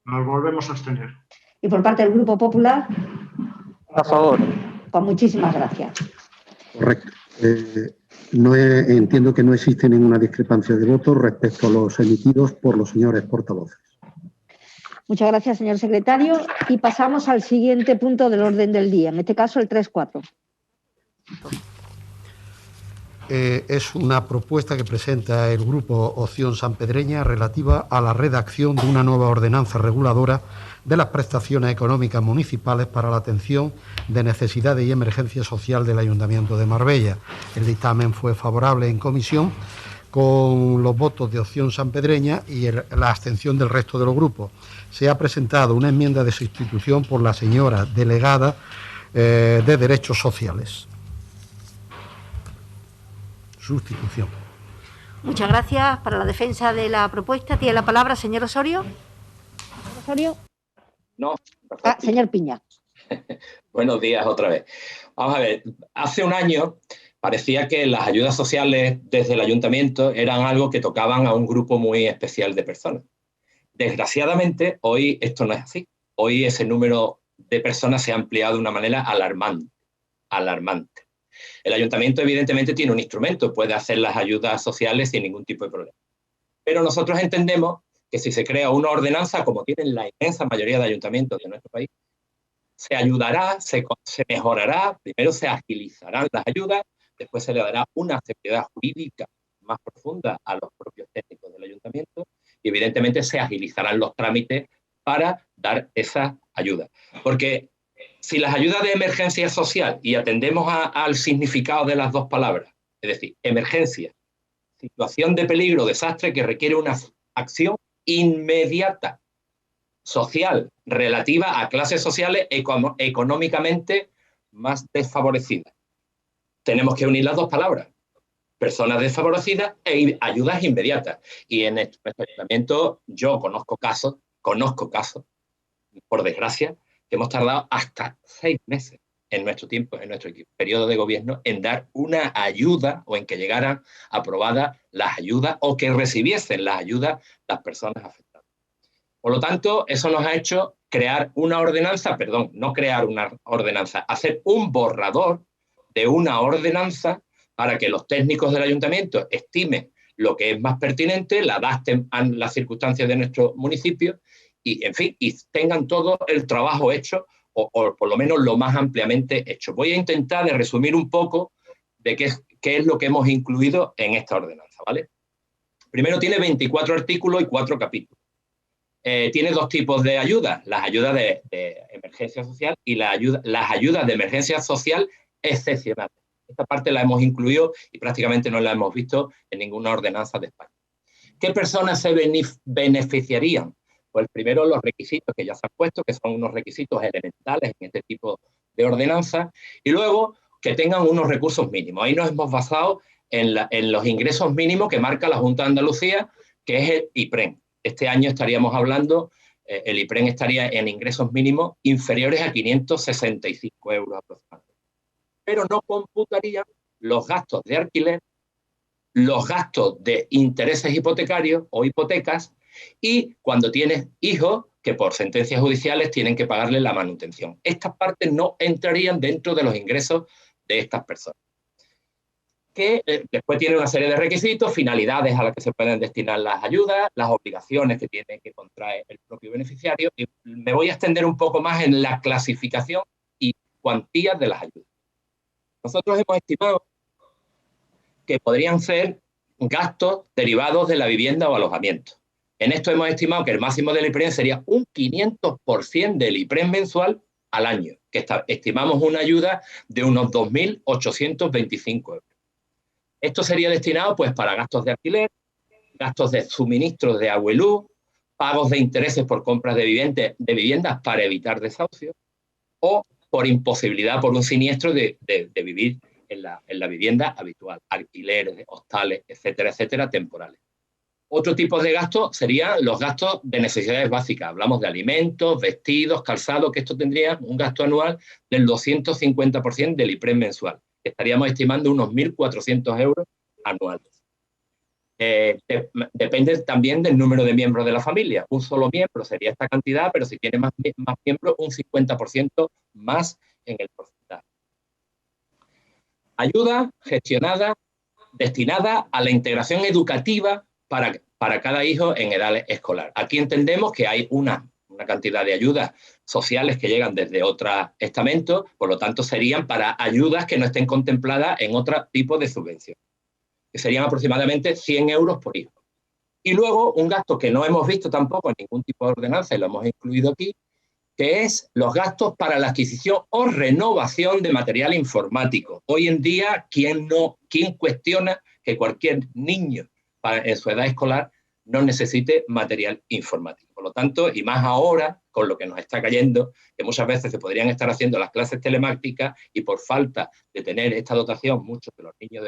Nos volvemos a abstener. ¿Y por parte del Grupo Popular? A favor. Pues muchísimas gracias. Correcto. Entiendo que no existe ninguna discrepancia de votos respecto a los emitidos por los señores portavoces. Muchas gracias, señor secretario. Y pasamos al siguiente punto del orden del día, en este caso el 3.4. Es una propuesta que presenta el Grupo Opción Sanpedreña relativa a la redacción de una nueva ordenanza reguladora de las prestaciones económicas municipales para la atención de necesidades y emergencia social del Ayuntamiento de Marbella. El dictamen fue favorable en comisión con los votos de Opción Sanpedreña y la abstención del resto de los grupos. Se ha presentado una enmienda de sustitución por la señora delegada de Derechos Sociales. Sustitución. Muchas gracias. Para la defensa de la propuesta tiene la palabra señor Osorio. Osorio. No. Señor Piña. Buenos días otra vez. Vamos a ver, hace un año parecía que las ayudas sociales desde el ayuntamiento eran algo que tocaban a un grupo muy especial de personas. Desgraciadamente, hoy esto no es así. Hoy ese número de personas se ha ampliado de una manera alarmante. El ayuntamiento evidentemente tiene un instrumento, puede hacer las ayudas sociales sin ningún tipo de problema. Pero nosotros entendemos que si se crea una ordenanza, como tienen la inmensa mayoría de ayuntamientos de nuestro país, se ayudará, se mejorará, primero se agilizarán las ayudas, después se le dará una seguridad jurídica más profunda a los propios técnicos del ayuntamiento y evidentemente se agilizarán los trámites para dar esa ayuda. Porque si las ayudas de emergencia social, y atendemos al significado de las dos palabras, es decir, emergencia, situación de peligro, desastre que requiere una acción inmediata, social, relativa a clases sociales económicamente más desfavorecidas. Tenemos que unir las dos palabras, personas desfavorecidas e ayudas inmediatas. Y en nuestro ayuntamiento yo conozco casos, por desgracia, que hemos tardado hasta 6 meses en nuestro tiempo, en nuestro periodo de gobierno, en dar una ayuda o en que llegaran aprobadas las ayudas o que recibiesen las ayudas las personas afectadas. Por lo tanto, eso nos ha hecho crear una ordenanza, no crear una ordenanza, hacer un borrador de una ordenanza para que los técnicos del ayuntamiento estimen lo que es más pertinente, la adapten a las circunstancias de nuestro municipio y, en fin, y tengan todo el trabajo hecho o por lo menos lo más ampliamente hecho. Voy a intentar de resumir un poco de qué es lo que hemos incluido en esta ordenanza, ¿vale? Primero tiene 24 artículos y 4 capítulos. Tiene 2 tipos de ayudas, las ayudas de emergencia social y las ayudas de emergencia social excepcionales. Esta parte la hemos incluido y prácticamente no la hemos visto en ninguna ordenanza de España. ¿Qué personas se beneficiarían? Pues primero los requisitos que ya se han puesto, que son unos requisitos elementales en este tipo de ordenanza, y luego que tengan unos recursos mínimos. Ahí nos hemos basado en los ingresos mínimos que marca la Junta de Andalucía, que es el IPREN. Este año estaríamos hablando, el IPREN estaría en ingresos mínimos inferiores a 565 euros aproximadamente. Pero no computarían los gastos de alquiler, los gastos de intereses hipotecarios o hipotecas y cuando tienes hijos que por sentencias judiciales tienen que pagarle la manutención. Estas partes no entrarían dentro de los ingresos de estas personas. Que después tiene una serie de requisitos, finalidades a las que se pueden destinar las ayudas, las obligaciones que tiene que contraer el propio beneficiario y me voy a extender un poco más en la clasificación y cuantías de las ayudas. Nosotros hemos estimado que podrían ser gastos derivados de la vivienda o alojamiento. En esto hemos estimado que el máximo del IPREN sería un 500% del IPREN mensual al año, que estimamos una ayuda de unos 2.825 euros. Esto sería destinado pues, para gastos de alquiler, gastos de suministros de agua y luz, pagos de intereses por compras de viviendas para evitar desahucios o por imposibilidad por un siniestro de vivir en la vivienda habitual, alquileres, hostales, etcétera, etcétera, temporales. Otro tipo de gastos serían los gastos de necesidades básicas. Hablamos de alimentos, vestidos, calzado, que esto tendría un gasto anual del 250% del IPREN mensual. Estaríamos estimando unos 1.400 euros anuales. Depende también del número de miembros de la familia. Un solo miembro sería esta cantidad, pero si tiene más miembros, un 50% más en el porcentaje. Ayuda gestionada destinada a la integración educativa para cada hijo en edad escolar. Aquí entendemos que hay una cantidad de ayudas sociales que llegan desde otros estamentos, por lo tanto serían para ayudas que no estén contempladas en otro tipo de subvención, que serían aproximadamente 100 euros por hijo. Y luego un gasto que no hemos visto tampoco en ningún tipo de ordenanza y lo hemos incluido aquí, que es los gastos para la adquisición o renovación de material informático. Hoy en día, ¿quién cuestiona que cualquier niño en su edad escolar no necesite material informático? Por lo tanto, y más ahora, con lo que nos está cayendo, que muchas veces se podrían estar haciendo las clases telemáticas y por falta de tener esta dotación, muchos de los niños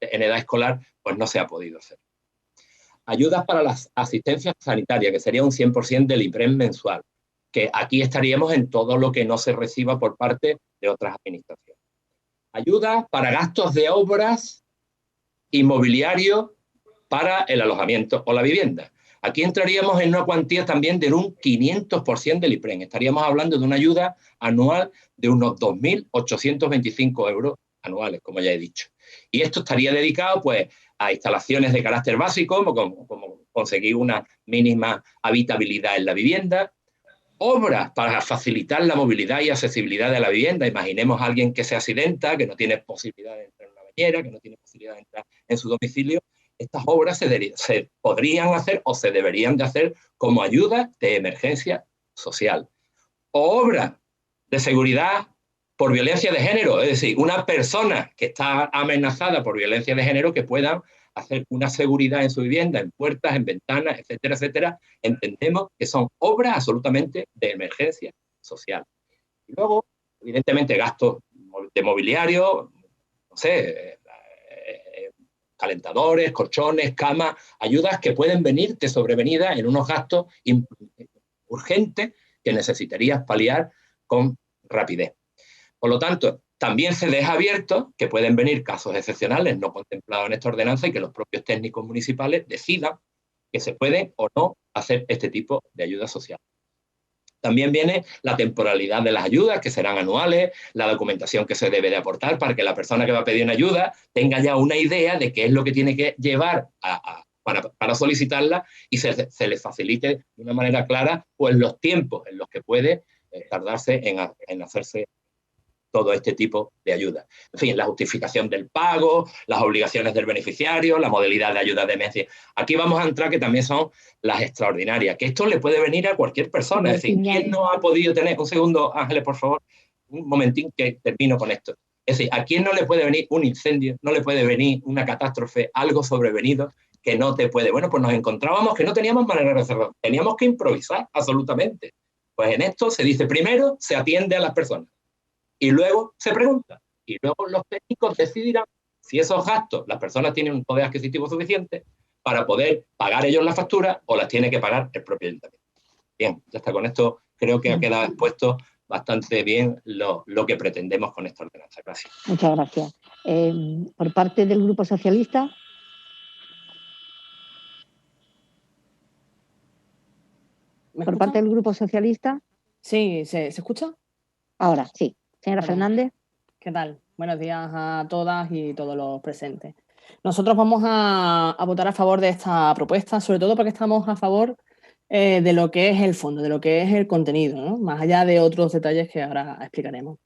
en edad escolar, pues no se ha podido hacer. Ayudas para las asistencias sanitarias, que sería un 100% del IPREM mensual, que aquí estaríamos en todo lo que no se reciba por parte de otras administraciones. Ayudas para gastos de obras, inmobiliario para el alojamiento o la vivienda. Aquí entraríamos en una cuantía también de un 500% del IPREM. Estaríamos hablando de una ayuda anual de unos 2.825 euros anuales, como ya he dicho. Y esto estaría dedicado, pues, a instalaciones de carácter básico, como conseguir una mínima habitabilidad en la vivienda, obras para facilitar la movilidad y accesibilidad de la vivienda. Imaginemos a alguien que se accidenta, que no tiene posibilidad de entrar en una bañera, que no tiene posibilidad de entrar en su domicilio. Estas obras se podrían hacer o se deberían de hacer como ayuda de emergencia social. O obras de seguridad por violencia de género, es decir, una persona que está amenazada por violencia de género que pueda hacer una seguridad en su vivienda, en puertas, en ventanas, etcétera, etcétera. Entendemos que son obras absolutamente de emergencia social. Y luego, evidentemente, gastos de mobiliario, no sé, calentadores, colchones, camas, ayudas que pueden venir de sobrevenida en unos gastos urgentes que necesitarías paliar con rapidez. Por lo tanto, también se deja abierto que pueden venir casos excepcionales no contemplados en esta ordenanza y que los propios técnicos municipales decidan que se puede o no hacer este tipo de ayuda social. También viene la temporalidad de las ayudas, que serán anuales, la documentación que se debe de aportar para que la persona que va a pedir una ayuda tenga ya una idea de qué es lo que tiene que llevar para solicitarla y se le facilite de una manera clara pues, los tiempos en los que puede tardarse en hacerse todo este tipo de ayuda. En fin, la justificación del pago, las obligaciones del beneficiario, la modalidad de ayuda de emergencia. Aquí vamos a entrar que también son las extraordinarias, que esto le puede venir a cualquier persona. Es decir, ¿quién no ha podido tener... Un segundo, Ángeles, por favor, un momentín que termino con esto. Es decir, ¿a quién no le puede venir un incendio, no le puede venir una catástrofe, algo sobrevenido que no te puede? Bueno, pues nos encontrábamos que no teníamos manera de resolverlo, teníamos que improvisar absolutamente. Pues en esto se dice, primero se atiende a las personas. Y luego se pregunta, y luego los técnicos decidirán si esos gastos las personas tienen un poder adquisitivo suficiente para poder pagar ellos la factura o las tiene que pagar el propio ayuntamiento. Bien, ya está, con esto creo que ha quedado expuesto bastante bien lo que pretendemos con esta ordenanza. Gracias. Muchas gracias. Por parte del Grupo Socialista. Por parte del Grupo Socialista. Sí, ¿se escucha? Ahora, sí. Señora Fernández. ¿Qué tal? Buenos días a todas y todos los presentes. Nosotros vamos a votar a favor de esta propuesta, sobre todo porque estamos a favor de lo que es el fondo, de lo que es el contenido, ¿no? Más allá de otros detalles que ahora explicaremos.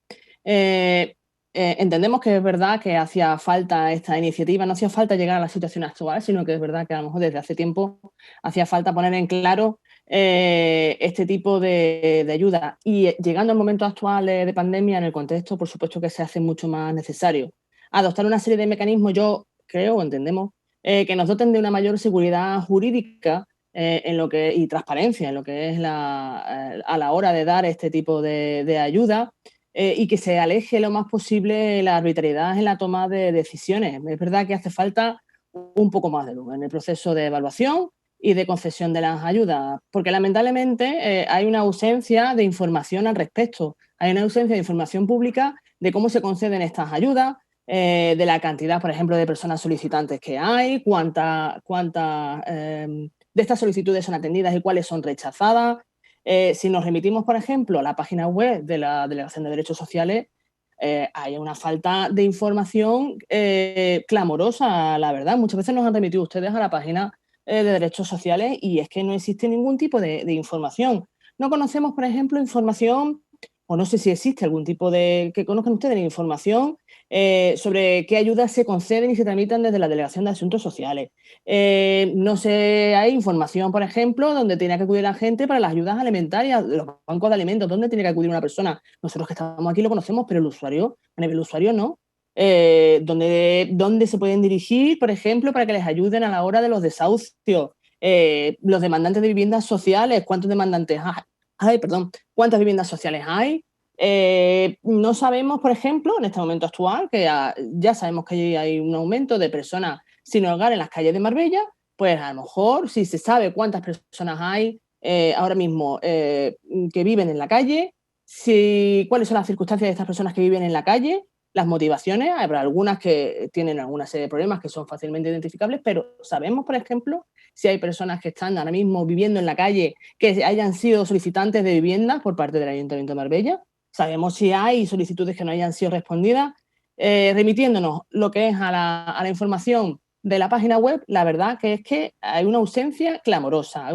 Entendemos que es verdad que hacía falta esta iniciativa, no hacía falta llegar a la situación actual, sino que es verdad que a lo mejor desde hace tiempo hacía falta poner en claro este tipo de ayuda. Y llegando al momento actual de pandemia, en el contexto, por supuesto que se hace mucho más necesario adoptar una serie de mecanismos, yo creo o entendemos, que nos doten de una mayor seguridad jurídica y transparencia en lo que es a la hora de dar este tipo de ayuda. Y que se aleje lo más posible la arbitrariedad en la toma de decisiones. Es verdad que hace falta un poco más de luz en el proceso de evaluación y de concesión de las ayudas, porque lamentablemente hay una ausencia de información al respecto. Hay una ausencia de información pública de cómo se conceden estas ayudas, de la cantidad, por ejemplo, de personas solicitantes que hay, cuántas de estas solicitudes son atendidas y cuáles son rechazadas. Si nos remitimos, por ejemplo, a la página web de la Delegación de Derechos Sociales, hay una falta de información clamorosa, la verdad. Muchas veces nos han remitido ustedes a la página de derechos sociales y es que no existe ningún tipo de información. No conocemos, por ejemplo, información, o no sé si existe algún tipo de, que conozcan ustedes, de información sobre qué ayudas se conceden y se tramitan desde la Delegación de Asuntos Sociales. No sé, hay información, por ejemplo, donde tiene que acudir la gente para las ayudas alimentarias, los bancos de alimentos, ¿dónde tiene que acudir una persona? Nosotros que estamos aquí lo conocemos, pero el usuario, a nivel usuario no. ¿Dónde se pueden dirigir, por ejemplo, para que les ayuden a la hora de los desahucios? Los demandantes de viviendas sociales, ¿cuántos demandantes hay? ¿Cuántas viviendas sociales hay? No sabemos, por ejemplo, en este momento actual, que ya sabemos que hay un aumento de personas sin hogar en las calles de Marbella, pues a lo mejor si se sabe cuántas personas hay ahora mismo que viven en la calle, cuáles son las circunstancias de estas personas que viven en la calle, las motivaciones, habrá algunas que tienen alguna serie de problemas que son fácilmente identificables, pero sabemos, por ejemplo, si hay personas que están ahora mismo viviendo en la calle que hayan sido solicitantes de vivienda por parte del Ayuntamiento de Marbella. Sabemos si hay solicitudes que no hayan sido respondidas. Remitiéndonos lo que es a la información de la página web, la verdad que es que hay una ausencia clamorosa,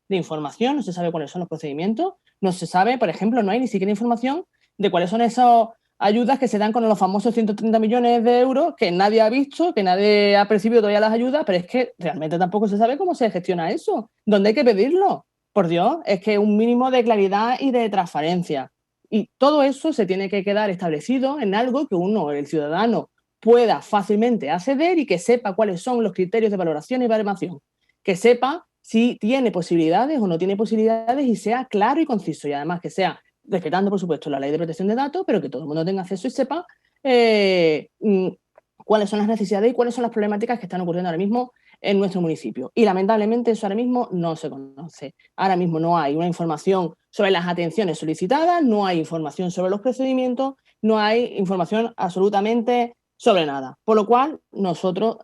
de información, no se sabe cuáles son los procedimientos, no se sabe, por ejemplo, no hay ni siquiera información de cuáles son esas ayudas que se dan con los famosos 130 millones de euros que nadie ha visto, que nadie ha percibido todavía las ayudas, pero es que realmente tampoco se sabe cómo se gestiona eso, dónde hay que pedirlo. Por Dios, es que un mínimo de claridad y de transparencia. Y todo eso se tiene que quedar establecido en algo que uno, el ciudadano, pueda fácilmente acceder y que sepa cuáles son los criterios de valoración y baremación. Que sepa si tiene posibilidades o no tiene posibilidades y sea claro y conciso. Y además que sea respetando, por supuesto, la ley de protección de datos, pero que todo el mundo tenga acceso y sepa cuáles son las necesidades y cuáles son las problemáticas que están ocurriendo ahora mismo en nuestro municipio. Y lamentablemente eso ahora mismo no se conoce. Ahora mismo no hay una información sobre las atenciones solicitadas, no hay información sobre los procedimientos, no hay información absolutamente sobre nada. Por lo cual, nosotros,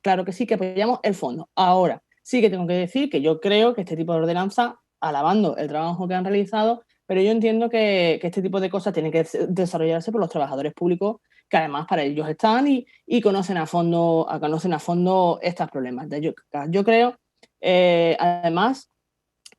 claro que sí que apoyamos el fondo. Ahora, sí que tengo que decir que yo creo que este tipo de ordenanza, alabando el trabajo que han realizado, pero yo entiendo que este tipo de cosas tienen que desarrollarse por los trabajadores públicos, que además para ellos están y conocen a fondo estas problemas. Yo creo, además,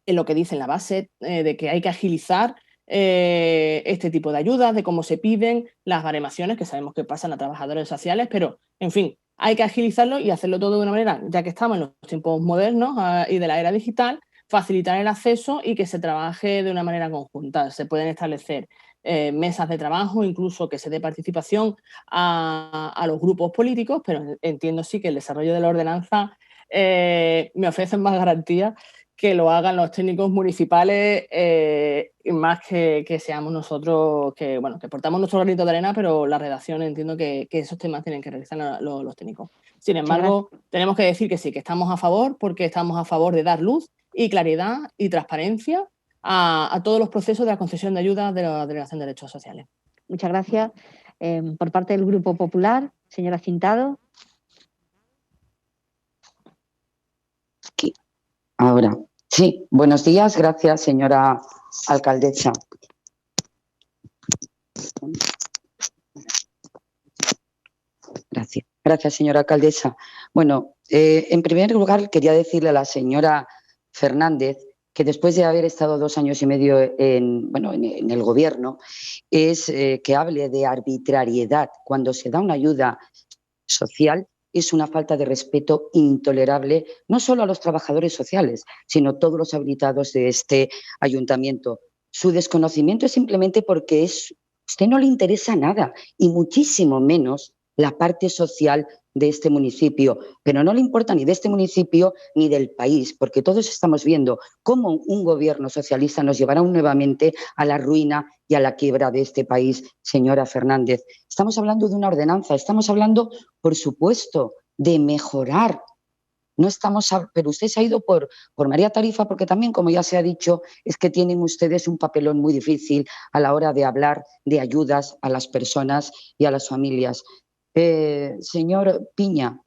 en lo que dice en la base, de que hay que agilizar este tipo de ayudas, de cómo se piden, las baremaciones, que sabemos que pasan a trabajadores sociales, pero, en fin, hay que agilizarlo y hacerlo todo de una manera, ya que estamos en los tiempos modernos y de la era digital, facilitar el acceso y que se trabaje de una manera conjunta. Se pueden establecer mesas de trabajo, incluso que se dé participación a los grupos políticos, pero entiendo sí que el desarrollo de la ordenanza me ofrece más garantías que lo hagan los técnicos municipales, más que seamos nosotros, que portamos nuestro granito de arena, pero la redacción entiendo que esos temas tienen que realizar los técnicos. Sin embargo, tenemos que decir que sí, que estamos a favor, porque estamos a favor de dar luz y claridad y transparencia a todos los procesos de la concesión de ayudas de la Delegación de Derechos Sociales. Muchas gracias. Por parte del Grupo Popular, señora Cintado. Ahora, sí, buenos días, gracias, señora alcaldesa. Gracias, señora alcaldesa. Bueno, en primer lugar, quería decirle a la señora Fernández que después de haber estado 2 años y medio en el gobierno, es que hable de arbitrariedad cuando se da una ayuda social. Es una falta de respeto intolerable, no solo a los trabajadores sociales, sino a todos los habilitados de este ayuntamiento. Su desconocimiento es simplemente porque a usted no le interesa nada, y muchísimo menos la parte social de este municipio, pero no le importa ni de este municipio ni del país, porque todos estamos viendo cómo un gobierno socialista nos llevará nuevamente a la ruina y a la quiebra de este país, señora Fernández. Estamos hablando de una ordenanza, estamos hablando, por supuesto, de mejorar. No estamos, pero usted se ha ido por María Tarifa, porque también, como ya se ha dicho, es que tienen ustedes un papelón muy difícil a la hora de hablar de ayudas a las personas y a las familias. Señor Piña,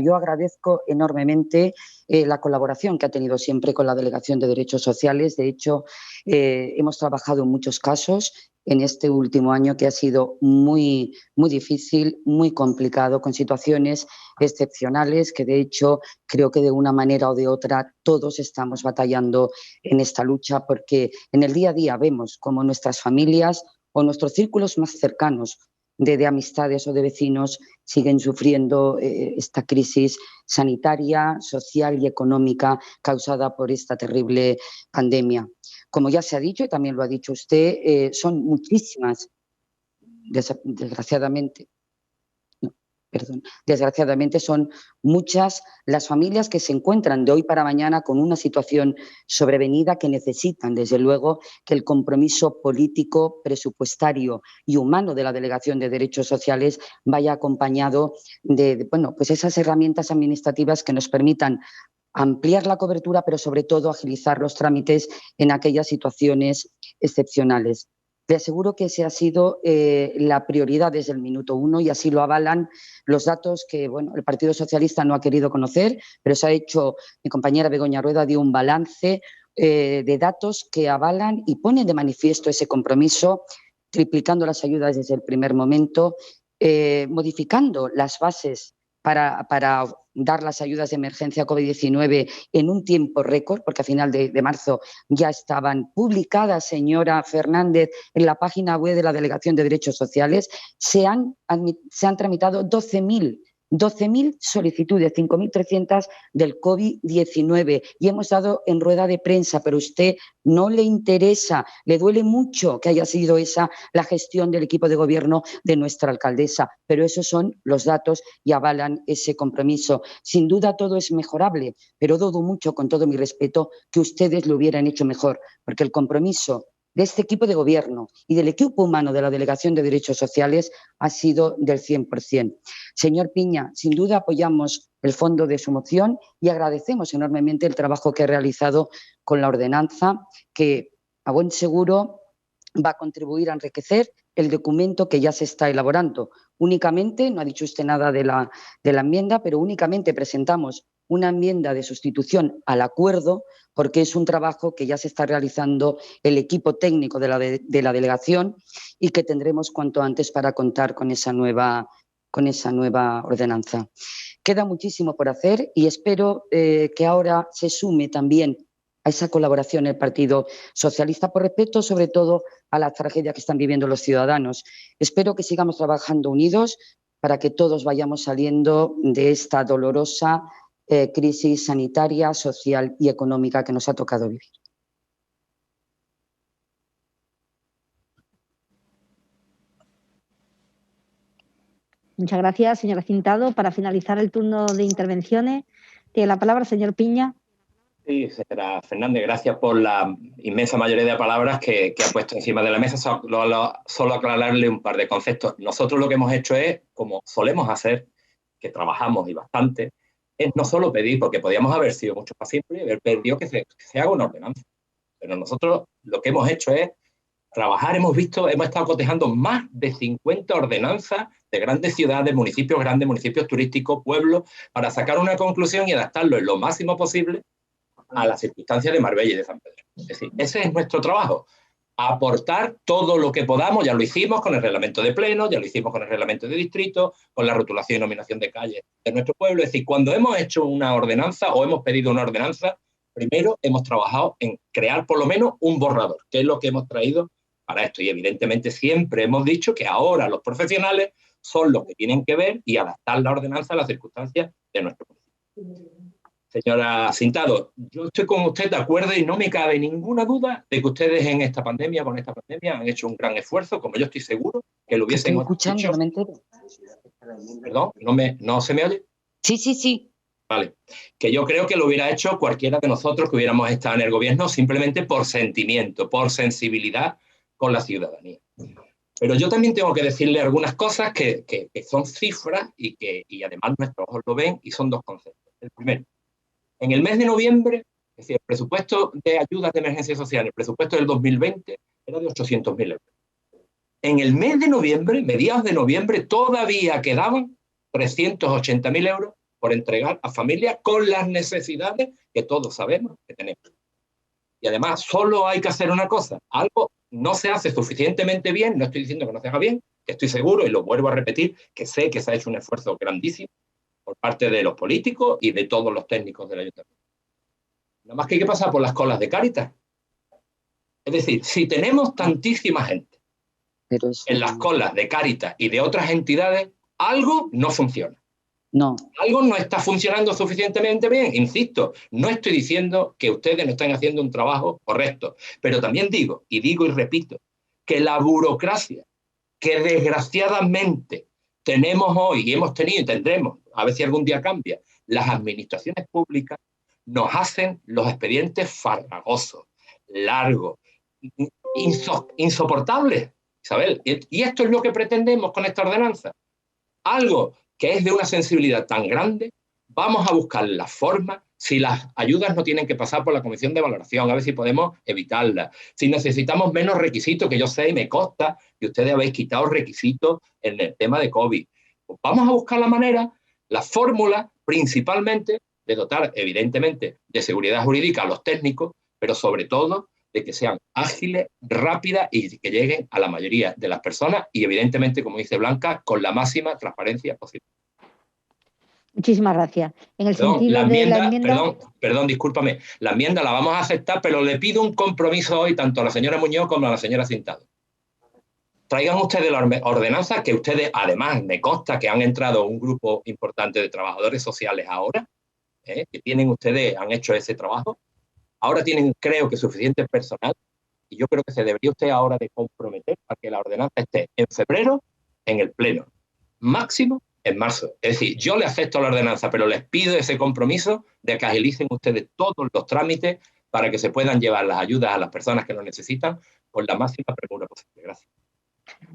yo agradezco enormemente la colaboración que ha tenido siempre con la Delegación de Derechos Sociales. De hecho, hemos trabajado en muchos casos. en este último año, que ha sido muy, muy difícil, muy complicado, con situaciones excepcionales que, de hecho, creo que de una manera o de otra todos estamos batallando en esta lucha, porque en el día a día vemos cómo nuestras familias o nuestros círculos más cercanos de amistades o de vecinos siguen sufriendo esta crisis sanitaria, social y económica causada por esta terrible pandemia. Como ya se ha dicho, y también lo ha dicho usted, son muchísimas, desgraciadamente son muchas las familias que se encuentran de hoy para mañana con una situación sobrevenida, que necesitan, desde luego, que el compromiso político, presupuestario y humano de la Delegación de Derechos Sociales vaya acompañado de pues esas herramientas administrativas que nos permitan ampliar la cobertura, pero sobre todo agilizar los trámites en aquellas situaciones excepcionales. Le aseguro que esa ha sido la prioridad desde el minuto 1, y así lo avalan los datos que el Partido Socialista no ha querido conocer, pero se ha hecho, mi compañera Begoña Rueda dio un balance de datos que avalan y ponen de manifiesto ese compromiso, triplicando las ayudas desde el primer momento, modificando las bases para dar las ayudas de emergencia COVID-19 en un tiempo récord, porque a final de marzo ya estaban publicadas, señora Fernández, en la página web de la Delegación de Derechos Sociales. Se han tramitado 12.000 solicitudes, 5.300 del COVID-19, y hemos dado en rueda de prensa, pero a usted no le interesa, le duele mucho que haya sido esa la gestión del equipo de gobierno de nuestra alcaldesa, pero esos son los datos y avalan ese compromiso. Sin duda todo es mejorable, pero dudo mucho, con todo mi respeto, que ustedes lo hubieran hecho mejor, porque el compromiso de este equipo de gobierno y del equipo humano de la Delegación de Derechos Sociales ha sido del 100%. Señor Piña, sin duda apoyamos el fondo de su moción y agradecemos enormemente el trabajo que ha realizado con la ordenanza, que a buen seguro va a contribuir a enriquecer el documento que ya se está elaborando. Únicamente, no ha dicho usted nada de la enmienda, pero únicamente presentamos una enmienda de sustitución al acuerdo, porque es un trabajo que ya se está realizando el equipo técnico de la delegación, y que tendremos cuanto antes para contar con esa nueva ordenanza. Queda muchísimo por hacer, y espero que ahora se sume también a esa colaboración el Partido Socialista, por respeto sobre todo a la tragedia que están viviendo los ciudadanos. Espero que sigamos trabajando unidos para que todos vayamos saliendo de esta dolorosa crisis sanitaria, social y económica que nos ha tocado vivir. Muchas gracias, señora Cintado. Para finalizar el turno de intervenciones, tiene la palabra el señor Piña. Sí, señora Fernández, gracias por la inmensa mayoría de palabras que ha puesto encima de la mesa. Solo aclararle un par de conceptos. Nosotros lo que hemos hecho es, como solemos hacer, que trabajamos y bastante, es no solo pedir, porque podíamos haber sido mucho más simples y haber pedido que se haga una ordenanza. Pero nosotros lo que hemos hecho es trabajar. Hemos estado cotejando más de 50 ordenanzas de grandes ciudades, grandes municipios turísticos, pueblos, para sacar una conclusión y adaptarlo en lo máximo posible a las circunstancias de Marbella y de San Pedro. Es decir, ese es nuestro trabajo. Aportar todo lo que podamos. Ya lo hicimos con el reglamento de pleno, ya lo hicimos con el reglamento de distrito, con la rotulación y nominación de calles de nuestro pueblo. Es decir, cuando hemos hecho una ordenanza o hemos pedido una ordenanza, primero hemos trabajado en crear por lo menos un borrador, que es lo que hemos traído para esto. Y evidentemente siempre hemos dicho que ahora los profesionales son los que tienen que ver y adaptar la ordenanza a las circunstancias de nuestro municipio. Señora Cintado, yo estoy con usted de acuerdo y no me cabe ninguna duda de que ustedes con esta pandemia, han hecho un gran esfuerzo, como yo estoy seguro que lo hubiesen hecho. Escuchando, no me entero. ¿Perdón? ¿No se me oye? Sí. Vale. Que yo creo que lo hubiera hecho cualquiera de nosotros que hubiéramos estado en el gobierno, simplemente por sentimiento, por sensibilidad con la ciudadanía. Pero yo también tengo que decirle algunas cosas que son cifras y además nuestros ojos lo ven, y son dos conceptos. El primero, en el mes de noviembre, es decir, el presupuesto de ayudas de emergencia social, el presupuesto del 2020 era de 800.000 euros. En el mes de noviembre, mediados de noviembre, todavía quedaban 380.000 euros por entregar a familias con las necesidades que todos sabemos que tenemos. Y además, solo hay que hacer una cosa, algo no se hace suficientemente bien, no estoy diciendo que no se haga bien, que estoy seguro, y lo vuelvo a repetir, que sé que se ha hecho un esfuerzo grandísimo por parte de los políticos y de todos los técnicos del ayuntamiento. Nada más que hay que pasar por las colas de Cáritas. Es decir, si tenemos tantísima gente en las colas de Cáritas y de otras entidades, algo no funciona. No. Algo no está funcionando suficientemente bien. Insisto, no estoy diciendo que ustedes no están haciendo un trabajo correcto, pero también digo y repito, que la burocracia que desgraciadamente tenemos hoy y hemos tenido y tendremos, a ver si algún día cambia, las administraciones públicas nos hacen los expedientes farragosos, largos, insoportables, Isabel. Y esto es lo que pretendemos con esta ordenanza. Algo que es de una sensibilidad tan grande, vamos a buscar la forma, si las ayudas no tienen que pasar por la comisión de valoración, a ver si podemos evitarlas. Si necesitamos menos requisitos, que yo sé y me consta que ustedes habéis quitado requisitos en el tema de COVID. Pues vamos a buscar la manera, la fórmula, principalmente, de dotar, evidentemente, de seguridad jurídica a los técnicos, pero sobre todo de que sean ágiles, rápidas y que lleguen a la mayoría de las personas y, evidentemente, como dice Blanca, con la máxima transparencia posible. Muchísimas gracias. En el sentido de la enmienda... Perdón, discúlpame. La enmienda la vamos a aceptar, pero le pido un compromiso hoy tanto a la señora Muñoz como a la señora Cintado. Traigan ustedes la ordenanza, que ustedes, además, me consta que han entrado un grupo importante de trabajadores sociales ahora, que tienen ustedes, han hecho ese trabajo. Ahora tienen, creo que, suficiente personal, y yo creo que se debería usted ahora de comprometer para que la ordenanza esté en febrero en el Pleno, máximo en marzo. Es decir, yo le acepto la ordenanza, pero les pido ese compromiso de que agilicen ustedes todos los trámites para que se puedan llevar las ayudas a las personas que lo necesitan con la máxima premura posible. Gracias.